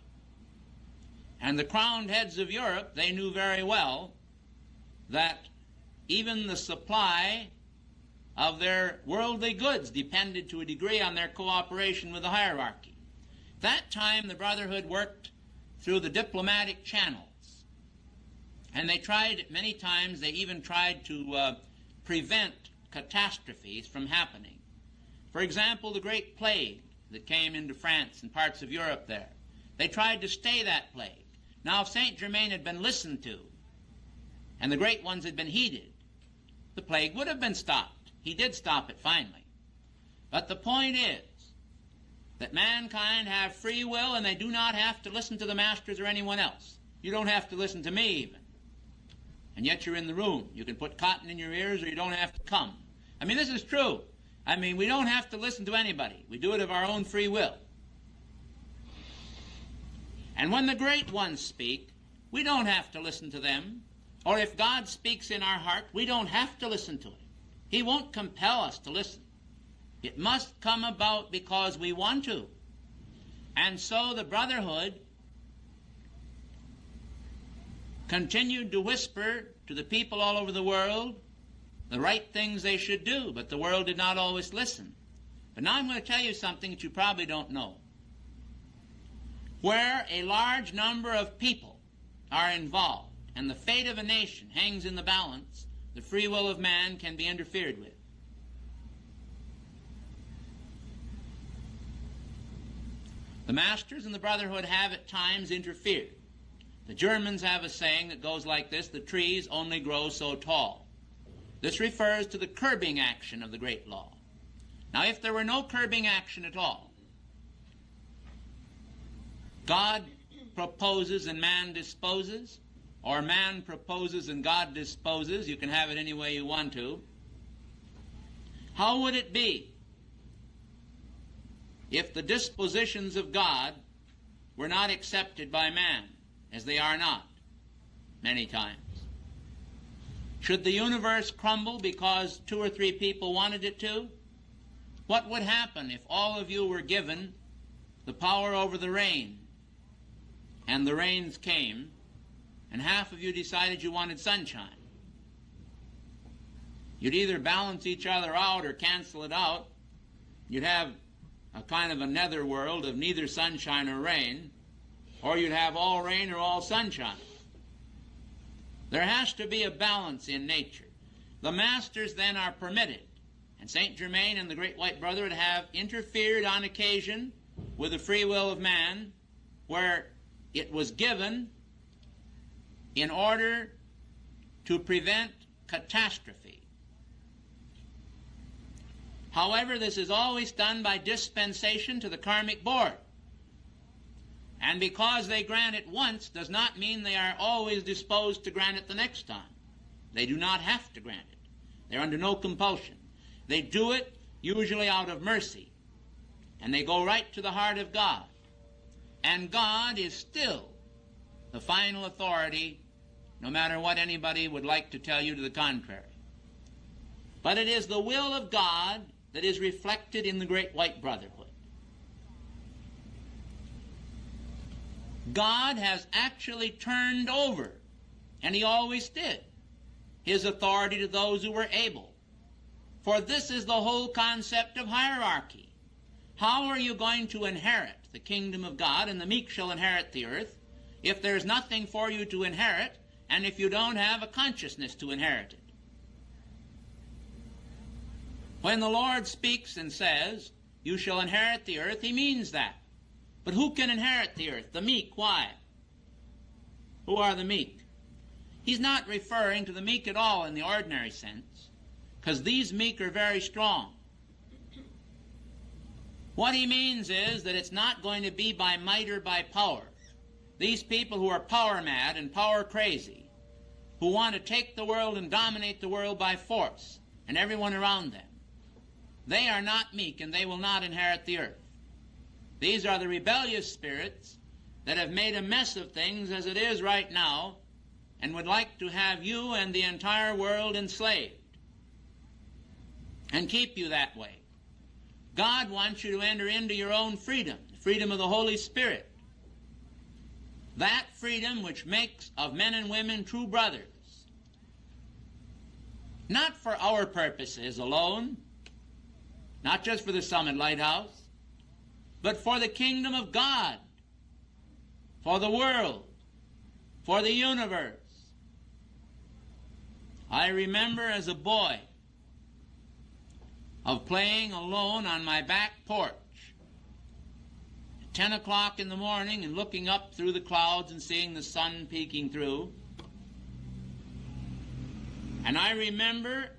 And the crowned heads of Europe, they knew very well that even the supply of their worldly goods depended to a degree on their cooperation with the hierarchy. At that time, the Brotherhood worked through the diplomatic channels. And they tried, many times, they even tried to prevent catastrophes from happening. For example, the Great Plague that came into France and parts of Europe there. They tried to stay that plague. Now, if Saint Germain had been listened to, and the great ones had been heeded, the plague would have been stopped. He did stop it finally. But the point is that mankind have free will, and they do not have to listen to the masters or anyone else. You don't have to listen to me even. And yet you're in the room. You can put cotton in your ears, or you don't have to come. I mean, this is true. I mean, we don't have to listen to anybody. We do it of our own free will. And when the great ones speak, we don't have to listen to them. Or if God speaks in our heart, we don't have to listen to it. He won't compel us to listen. It must come about because we want to. And so the Brotherhood continued to whisper to the people all over the world the right things they should do, but the world did not always listen. But now I'm going to tell you something that you probably don't know. Where a large number of people are involved and the fate of a nation hangs in the balance, the free will of man can be interfered with. The masters and the Brotherhood have at times interfered. The Germans have a saying that goes like this: the trees only grow so tall. This refers to the curbing action of the great law. Now, if there were no curbing action at all, God proposes and man disposes, or man proposes and God disposes, you can have it any way you want to, how would it be if the dispositions of God were not accepted by man, as they are not many times? Should the universe crumble because 2 or 3 people wanted it to? What would happen if all of you were given the power over the rain, and the rains came, and half of you decided you wanted sunshine? You'd either balance each other out or cancel it out. You'd have a kind of a nether world of neither sunshine or rain, or you'd have all rain or all sunshine. There has to be a balance in nature. The masters then are permitted, and St. Germain and the Great White Brotherhood have interfered on occasion with the free will of man, where it was given in order to prevent catastrophe. However, this is always done by dispensation to the karmic board. And because they grant it once does not mean they are always disposed to grant it the next time. They do not have to grant it. They're under no compulsion. They do it usually out of mercy. And they go right to the heart of God. And God is still the final authority, no matter what anybody would like to tell you to the contrary. But it is the will of God that is reflected in the Great White Brotherhood. God has actually turned over, and he always did, his authority to those who were able. For this is the whole concept of hierarchy. How are you going to inherit the kingdom of God, and the meek shall inherit the earth, if there's nothing for you to inherit, and if you don't have a consciousness to inherit it? When the Lord speaks and says, you shall inherit the earth, he means that. But who can inherit the earth? The meek. Why? Who are the meek? He's not referring to the meek at all in the ordinary sense, because these meek are very strong. What he means is that it's not going to be by might or by power. These people who are power mad and power crazy, who want to take the world and dominate the world by force, and everyone around them, they are not meek, and they will not inherit the earth. These are the rebellious spirits that have made a mess of things as it is right now, and would like to have you and the entire world enslaved and keep you that way. God wants you to enter into your own freedom, the freedom of the Holy Spirit. That freedom which makes of men and women true brothers. Not for our purposes alone, not just for the Summit Lighthouse, but for the kingdom of God, for the world, for the universe. I remember as a boy of playing alone on my back porch at 10 o'clock in the morning and looking up through the clouds and seeing the sun peeking through. And I remember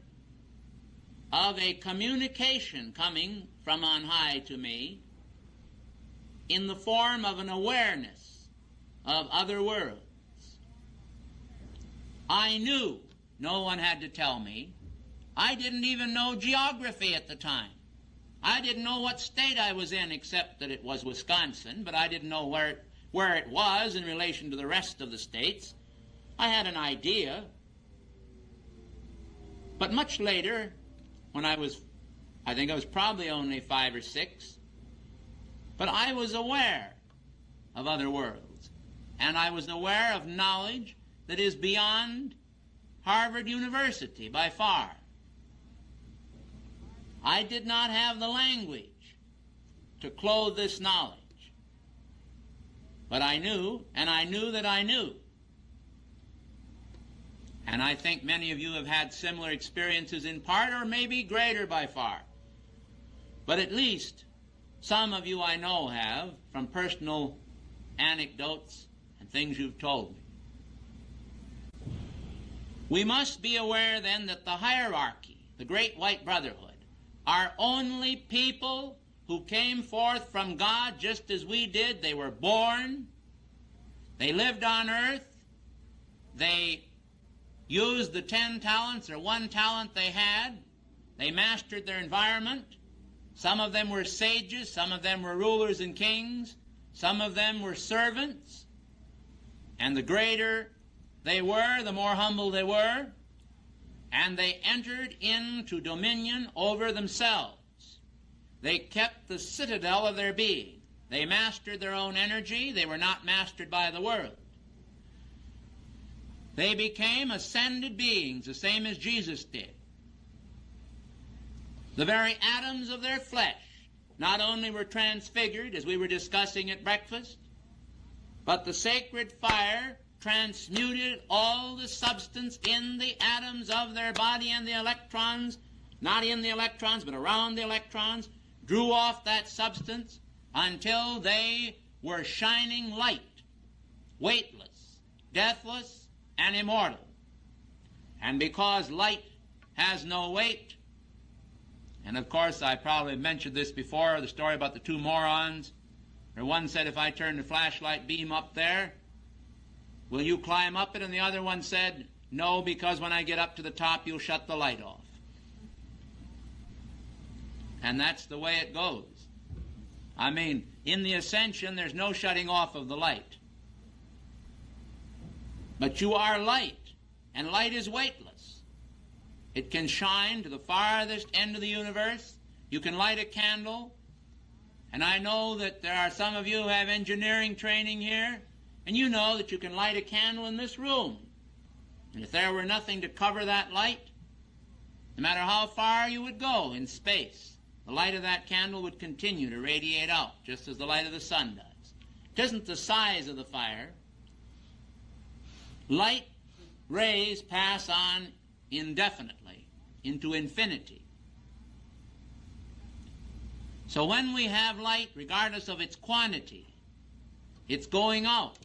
of a communication coming from on high to me in the form of an awareness of other worlds. I knew, no one had to tell me. I didn't even know geography at the time. I didn't know what state I was in, except that it was Wisconsin, but I didn't know where it was in relation to the rest of the states. I had an idea. But much later, when I think I was probably only 5 or 6, but I was aware of other worlds, and I was aware of knowledge that is beyond Harvard University by far. I did not have the language to clothe this knowledge, but I knew, and I knew that I knew. And I think many of you have had similar experiences in part, or maybe greater by far. But at least some of you I know have, from personal anecdotes and things you've told me. We must be aware then that the hierarchy, the Great White Brotherhood, are only people who came forth from God just as we did. They were born, they lived on earth, they used the 10 talents or 1 talent they had, they mastered their environment. Some of them were sages, some of them were rulers and kings, some of them were servants, and the greater they were, the more humble they were, and they entered into dominion over themselves. They kept the citadel of their being. They mastered their own energy. They were not mastered by the world. They became ascended beings, the same as Jesus did. The very atoms of their flesh not only were transfigured, as we were discussing at breakfast, but the sacred fire transmuted all the substance in the atoms of their body and the electrons, not in the electrons, but around the electrons, drew off that substance until they were shining light, weightless, deathless, and immortal. And because light has no weight, and of course I probably mentioned this before, the story about the two morons, where one said, if I turn the flashlight beam up there, will you climb up it? And the other one said, no, because when I get up to the top, you'll shut the light off. And that's the way it goes. I mean, in the ascension, there's no shutting off of the light. But you are light, and light is weightless. It can shine to the farthest end of the universe. You can light a candle. And I know that there are some of you who have engineering training here, and you know that you can light a candle in this room. And if there were nothing to cover that light, no matter how far you would go in space, the light of that candle would continue to radiate out, just as the light of the sun does. It isn't the size of the fire. Light rays pass on indefinitely into infinity. So when we have light, regardless of its quantity, it's going out.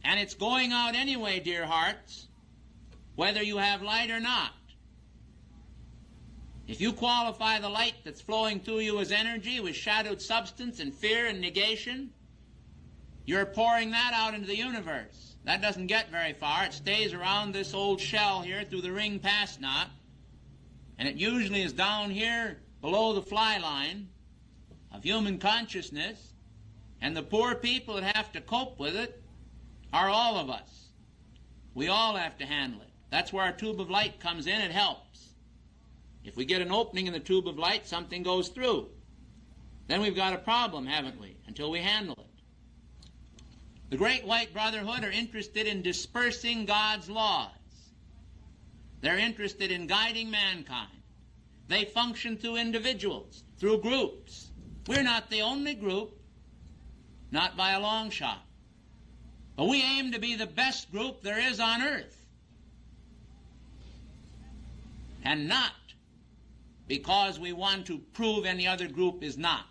And it's going out anyway, dear hearts, whether you have light or not. If you qualify the light that's flowing through you as energy, with shadowed substance and fear and negation, you're pouring that out into the universe. That doesn't get very far. It stays around this old shell here through the ring pass knot, and it usually is down here below the fly line of human consciousness, and the poor people that have to cope with it are all of us. We all have to handle it. That's where our tube of light comes in. It helps. If we get an opening in the tube of light, something goes through. Then we've got a problem, haven't we, until we handle it. The Great White Brotherhood are interested in dispersing God's laws. They're interested in guiding mankind. They function through individuals, through groups. We're not the only group, not by a long shot. But we aim to be the best group there is on earth. And not because we want to prove any other group is not,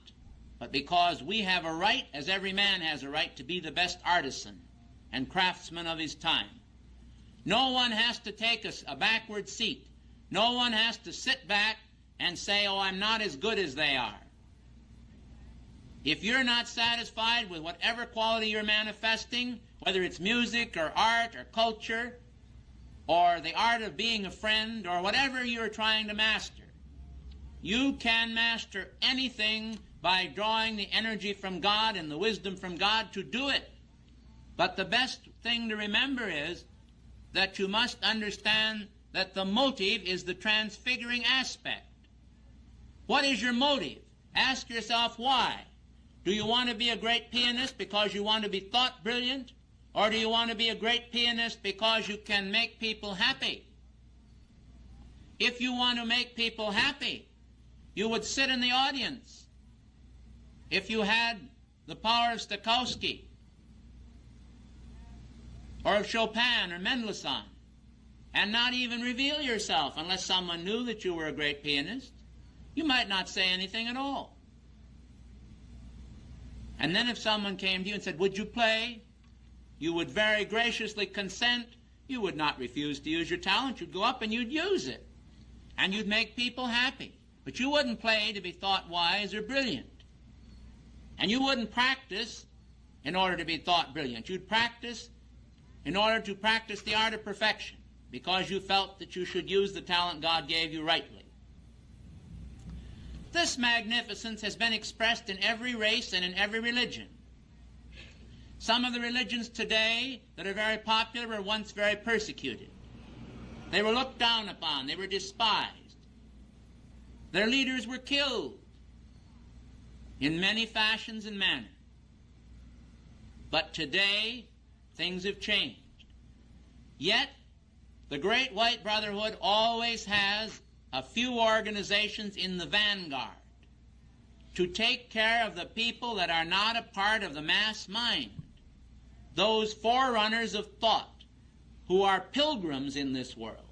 but because we have a right, as every man has a right, to be the best artisan and craftsman of his time. No one has to take a backward seat. No one has to sit back and say, oh, I'm not as good as they are. If you're not satisfied with whatever quality you're manifesting, whether it's music or art or culture or the art of being a friend or whatever you're trying to master, you can master anything by drawing the energy from God and the wisdom from God to do it. But the best thing to remember is that you must understand that the motive is the transfiguring aspect. What is your motive? Ask yourself why. Do you want to be a great pianist because you want to be thought brilliant? Or do you want to be a great pianist because you can make people happy? If you want to make people happy, you would sit in the audience. If you had the power of Stokowski, or of Chopin or Mendelssohn, and not even reveal yourself unless someone knew that you were a great pianist, you might not say anything at all. And then if someone came to you and said, would you play? You would very graciously consent. You would not refuse to use your talent. You'd go up and you'd use it. And you'd make people happy. But you wouldn't play to be thought wise or brilliant. And you wouldn't practice in order to be thought brilliant. You'd practice in order to practice the art of perfection, because you felt that you should use the talent God gave you rightly. This magnificence has been expressed in every race and in every religion. Some of the religions today that are very popular were once very persecuted. They were looked down upon. They were despised. Their leaders were killed in many fashions and manners. But today, things have changed. Yet, the Great White Brotherhood always has a few organizations in the vanguard, to take care of the people that are not a part of the mass mind, those forerunners of thought who are pilgrims in this world.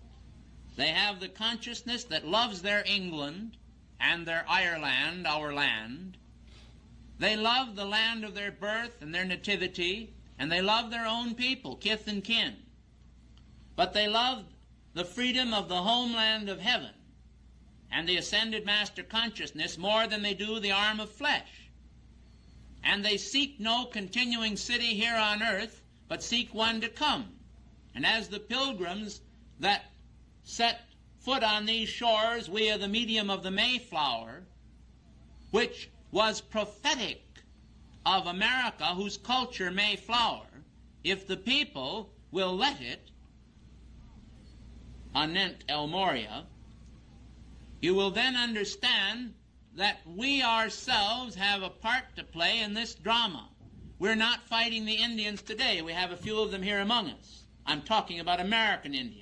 They have the consciousness that loves their England and their Ireland, our land. They love the land of their birth and their nativity, and they love their own people, kith and kin. But they love the freedom of the homeland of heaven and the ascended master consciousness more than they do the arm of flesh. And they seek no continuing city here on earth, but seek one to come. And as the pilgrims that set foot on these shores via the medium of the Mayflower, which was prophetic of America, whose culture may flower, if the people will let it, anent el Moria, you will then understand that we ourselves have a part to play in this drama. We're not fighting the Indians today. We have a few of them here among us. I'm talking about American Indians.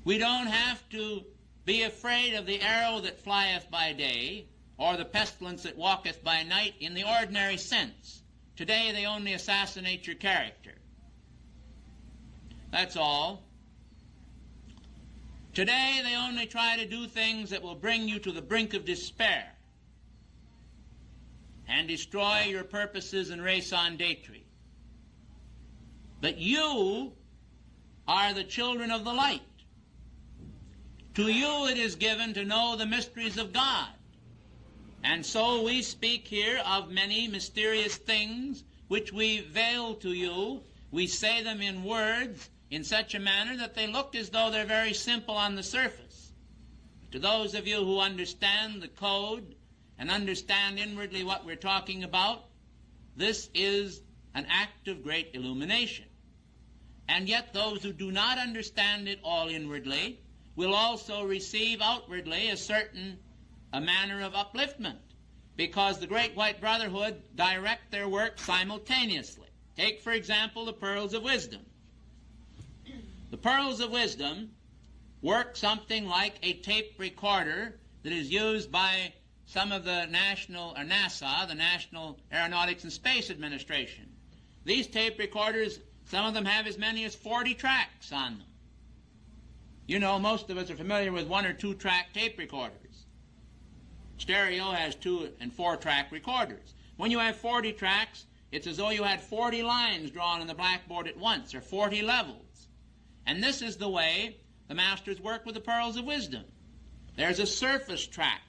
We don't have to be afraid of the arrow that flieth by day or the pestilence that walketh by night in the ordinary sense. Today they only assassinate your character. That's all. Today they only try to do things that will bring you to the brink of despair and destroy your purposes and raison d'etre. But you are the children of the light. To you it is given to know the mysteries of God. And so we speak here of many mysterious things which we veil to you. We say them in words in such a manner that they look as though they're very simple on the surface. To those of you who understand the code and understand inwardly what we're talking about, this is an act of great illumination. And yet those who do not understand it all inwardly will also receive outwardly a manner of upliftment, because the Great White Brotherhood direct their work simultaneously. Take, for example, the Pearls of Wisdom. The Pearls of Wisdom work something like a tape recorder that is used by some of the NASA, the National Aeronautics and Space Administration. These tape recorders, some of them have as many as 40 tracks on them. You know, most of us are familiar with 1 or 2 track tape recorders. Stereo has 2 and 4 track recorders. When you have 40 tracks, it's as though you had 40 lines drawn on the blackboard at once, or 40 levels. And this is the way the masters work with the Pearls of Wisdom. There's a surface track.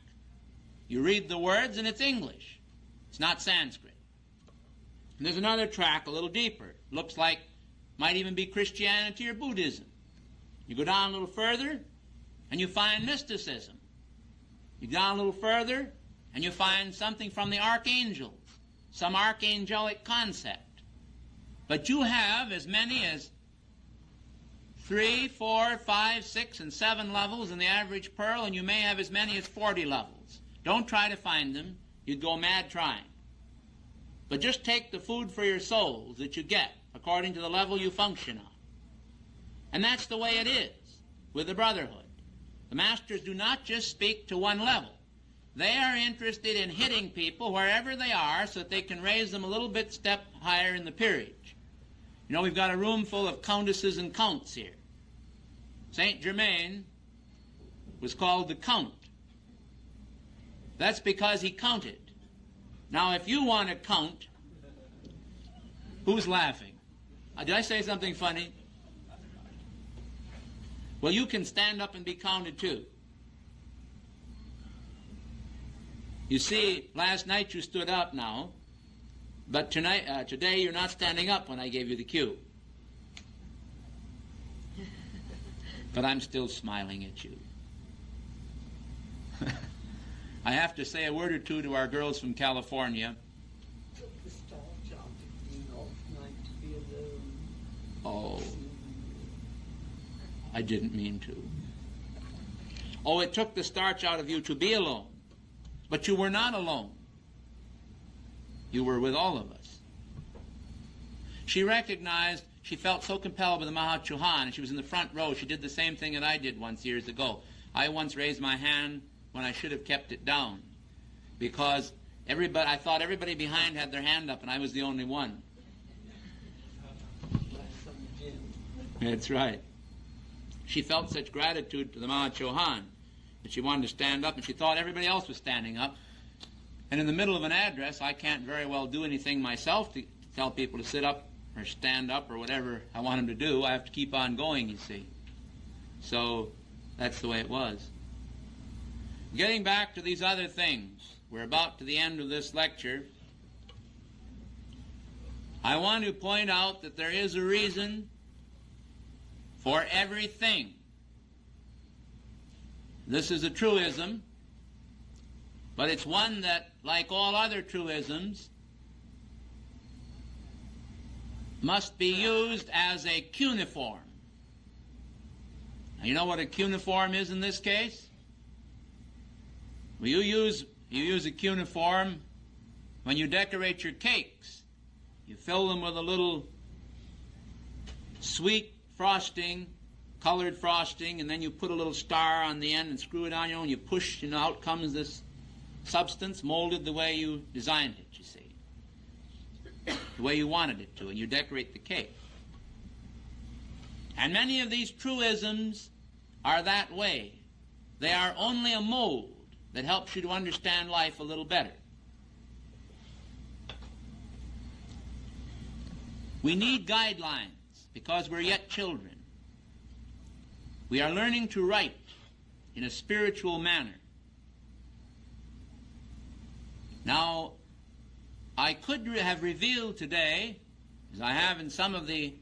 You read the words and it's English. It's not Sanskrit. And there's another track a little deeper. Looks like, might even be Christianity or Buddhism. You go down a little further and you find mysticism. You go down a little further and you find something from the archangels, some archangelic concept. But you have as many as 3, 4, 5, 6, and 7 levels in the average pearl, and you may have as many as 40 levels. Don't try to find them. You'd go mad trying. But just take the food for your souls that you get according to the level you function on. And that's the way it is with the Brotherhood. The masters do not just speak to one level. They are interested in hitting people wherever they are so that they can raise them a little bit step higher in the peerage. You know, we've got a room full of countesses and counts here. Saint Germain was called the Count. That's because he counted. Now, if you want to count, who's laughing? Did I say something funny? Well, you can stand up and be counted too. You see, last night you stood up now, but today you're not standing up when I gave you the cue. But I'm still smiling at you. I have to say a word or two to our girls from California. Oh, I didn't mean to. Oh, it took the starch out of you to be alone. But you were not alone. You were with all of us. She recognized, she felt so compelled by the Maha-Chohan, and she was in the front row. She did the same thing that I did once years ago. I once raised my hand when I should have kept it down. because I thought everybody behind had their hand up and I was the only one. That's right. She felt such gratitude to the Maha Chohan that she wanted to stand up, and she thought everybody else was standing up. And in the middle of an address, I can't very well do anything myself to tell people to sit up or stand up or whatever I want them to do. I have to keep on going, you see. So that's the way it was. Getting back to these other things, we're about to the end of this lecture. I want to point out that there is a reason for everything. This is a truism, but it's one that, like all other truisms, must be used as a cuneiform. Now, you know what a cuneiform is in this case? Well, you use a cuneiform when you decorate your cakes. You fill them with a little sweet frosting, colored frosting, and then you put a little star on the end and screw it on, and you push, out comes this substance molded the way you designed it, you see. The way you wanted it to, and you decorate the cake. And many of these truisms are that way. They are only a mold that helps you to understand life a little better. We need guidelines because we're yet children. We are learning to write in a spiritual manner. Now, I could have revealed today, as I have in some of the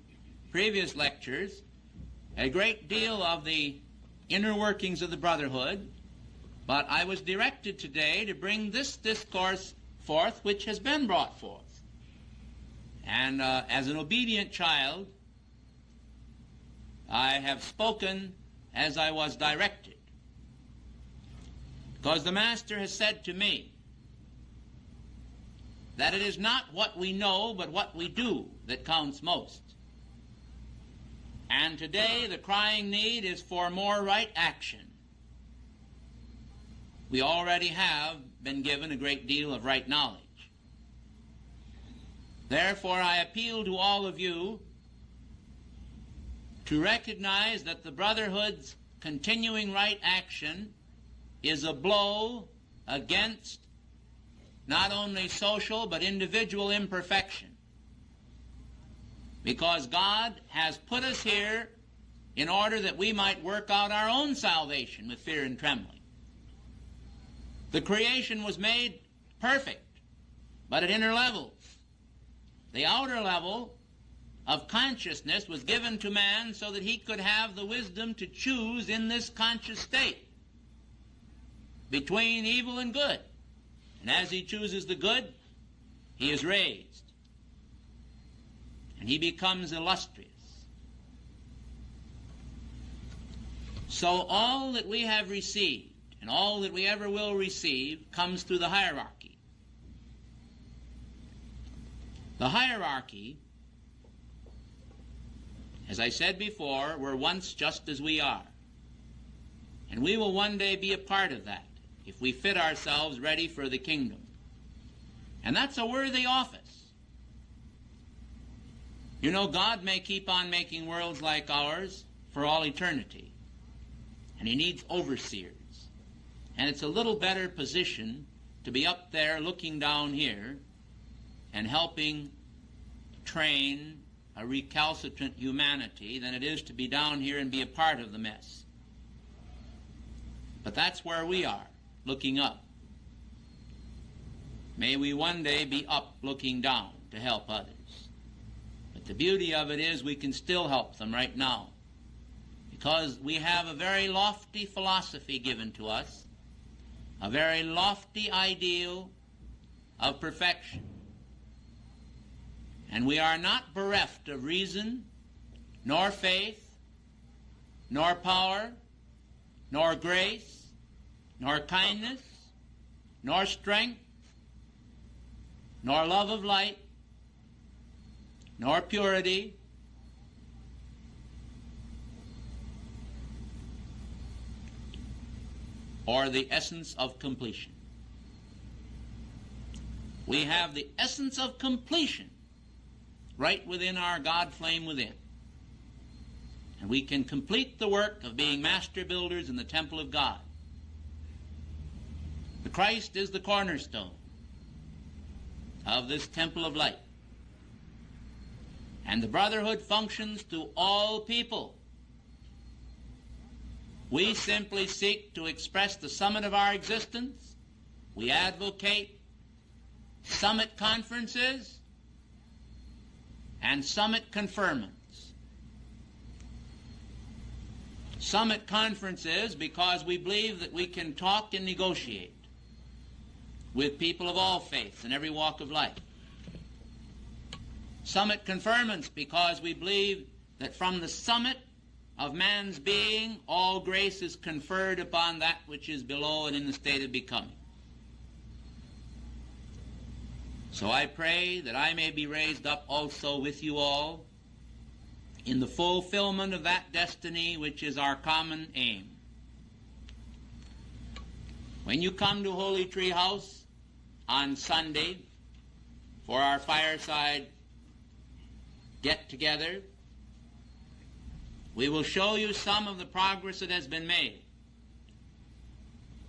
previous lectures, a great deal of the inner workings of the Brotherhood, but I was directed today to bring this discourse forth which has been brought forth. And as an obedient child, I have spoken as I was directed. Because the Master has said to me that it is not what we know, but what we do that counts most. And today the crying need is for more right action. We already have been given a great deal of right knowledge. Therefore, I appeal to all of you to recognize that the Brotherhood's continuing right action is a blow against not only social but individual imperfection. Because God has put us here in order that we might work out our own salvation with fear and trembling. The creation was made perfect, but at inner levels. The outer level of consciousness was given to man so that he could have the wisdom to choose in this conscious state between evil and good. And as he chooses the good, he is raised. And he becomes illustrious. So all that we have received and all that we ever will receive comes through the hierarchy. The hierarchy, as I said before, were once just as we are. And we will one day be a part of that if we fit ourselves ready for the kingdom. And that's a worthy office. You know, God may keep on making worlds like ours for all eternity. And he needs overseers. And it's a little better position to be up there looking down here and helping train a recalcitrant humanity than it is to be down here and be a part of the mess. But that's where we are, looking up. May we one day be up looking down to help others. But the beauty of it is we can still help them right now, because we have a very lofty philosophy given to us, a very lofty ideal of perfection. And we are not bereft of reason, nor faith, nor power, nor grace, nor kindness, nor strength, nor love of light, nor purity, or the essence of completion. We have the essence of completion right within our God flame within. And we can complete the work of being master builders in the temple of God. The Christ is the cornerstone of this temple of light. And the brotherhood functions to all people. We simply seek to express the summit of our existence. We advocate summit conferences and summit conferments. Summit conferences because we believe that we can talk and negotiate with people of all faiths in every walk of life. Summit conferments because we believe that from the summit of man's being, all grace is conferred upon that which is below and in the state of becoming. So I pray that I may be raised up also with you all in the fulfillment of that destiny which is our common aim. When you come to Holy Tree House on Sunday for our fireside get-together, we will show you some of the progress that has been made.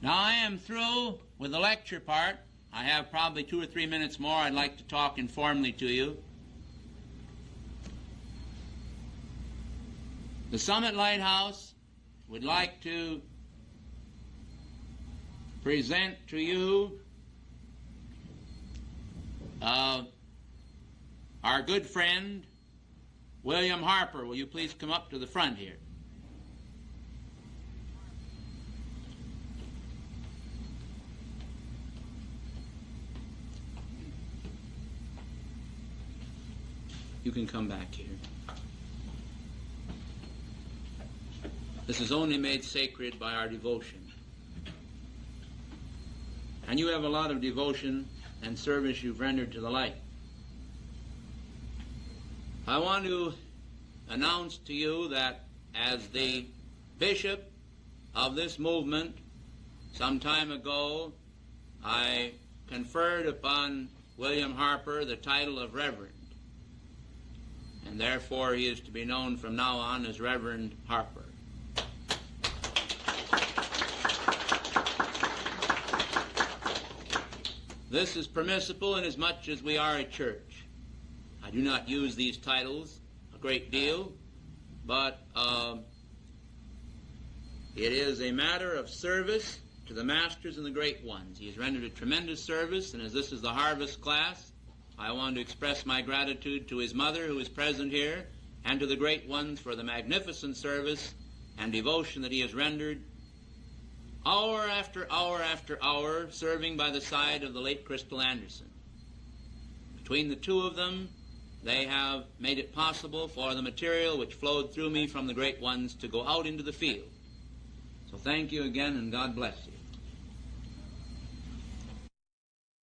Now I am through with the lecture part. I have probably 2 or 3 minutes more I'd like to talk informally to you. The Summit Lighthouse would like to present to you our good friend William Harper. Will you please come up to the front here? You can come back here. This is only made sacred by our devotion. And you have a lot of devotion and service you've rendered to the light. I want to announce to you that as the bishop of this movement, some time ago, I conferred upon William Harper the title of Reverend. And therefore he is to be known from now on as Reverend Harper. This is permissible inasmuch as we are a church. I do not use these titles a great deal, but it is a matter of service to the masters and the great ones. He has rendered a tremendous service, and as this is the harvest class, I want to express my gratitude to his mother, who is present here, and to the great ones for the magnificent service and devotion that he has rendered, hour after hour after hour, serving by the side of the late Crystal Anderson. Between the two of them, they have made it possible for the material which flowed through me from the great ones to go out into the field. So thank you again, and God bless you.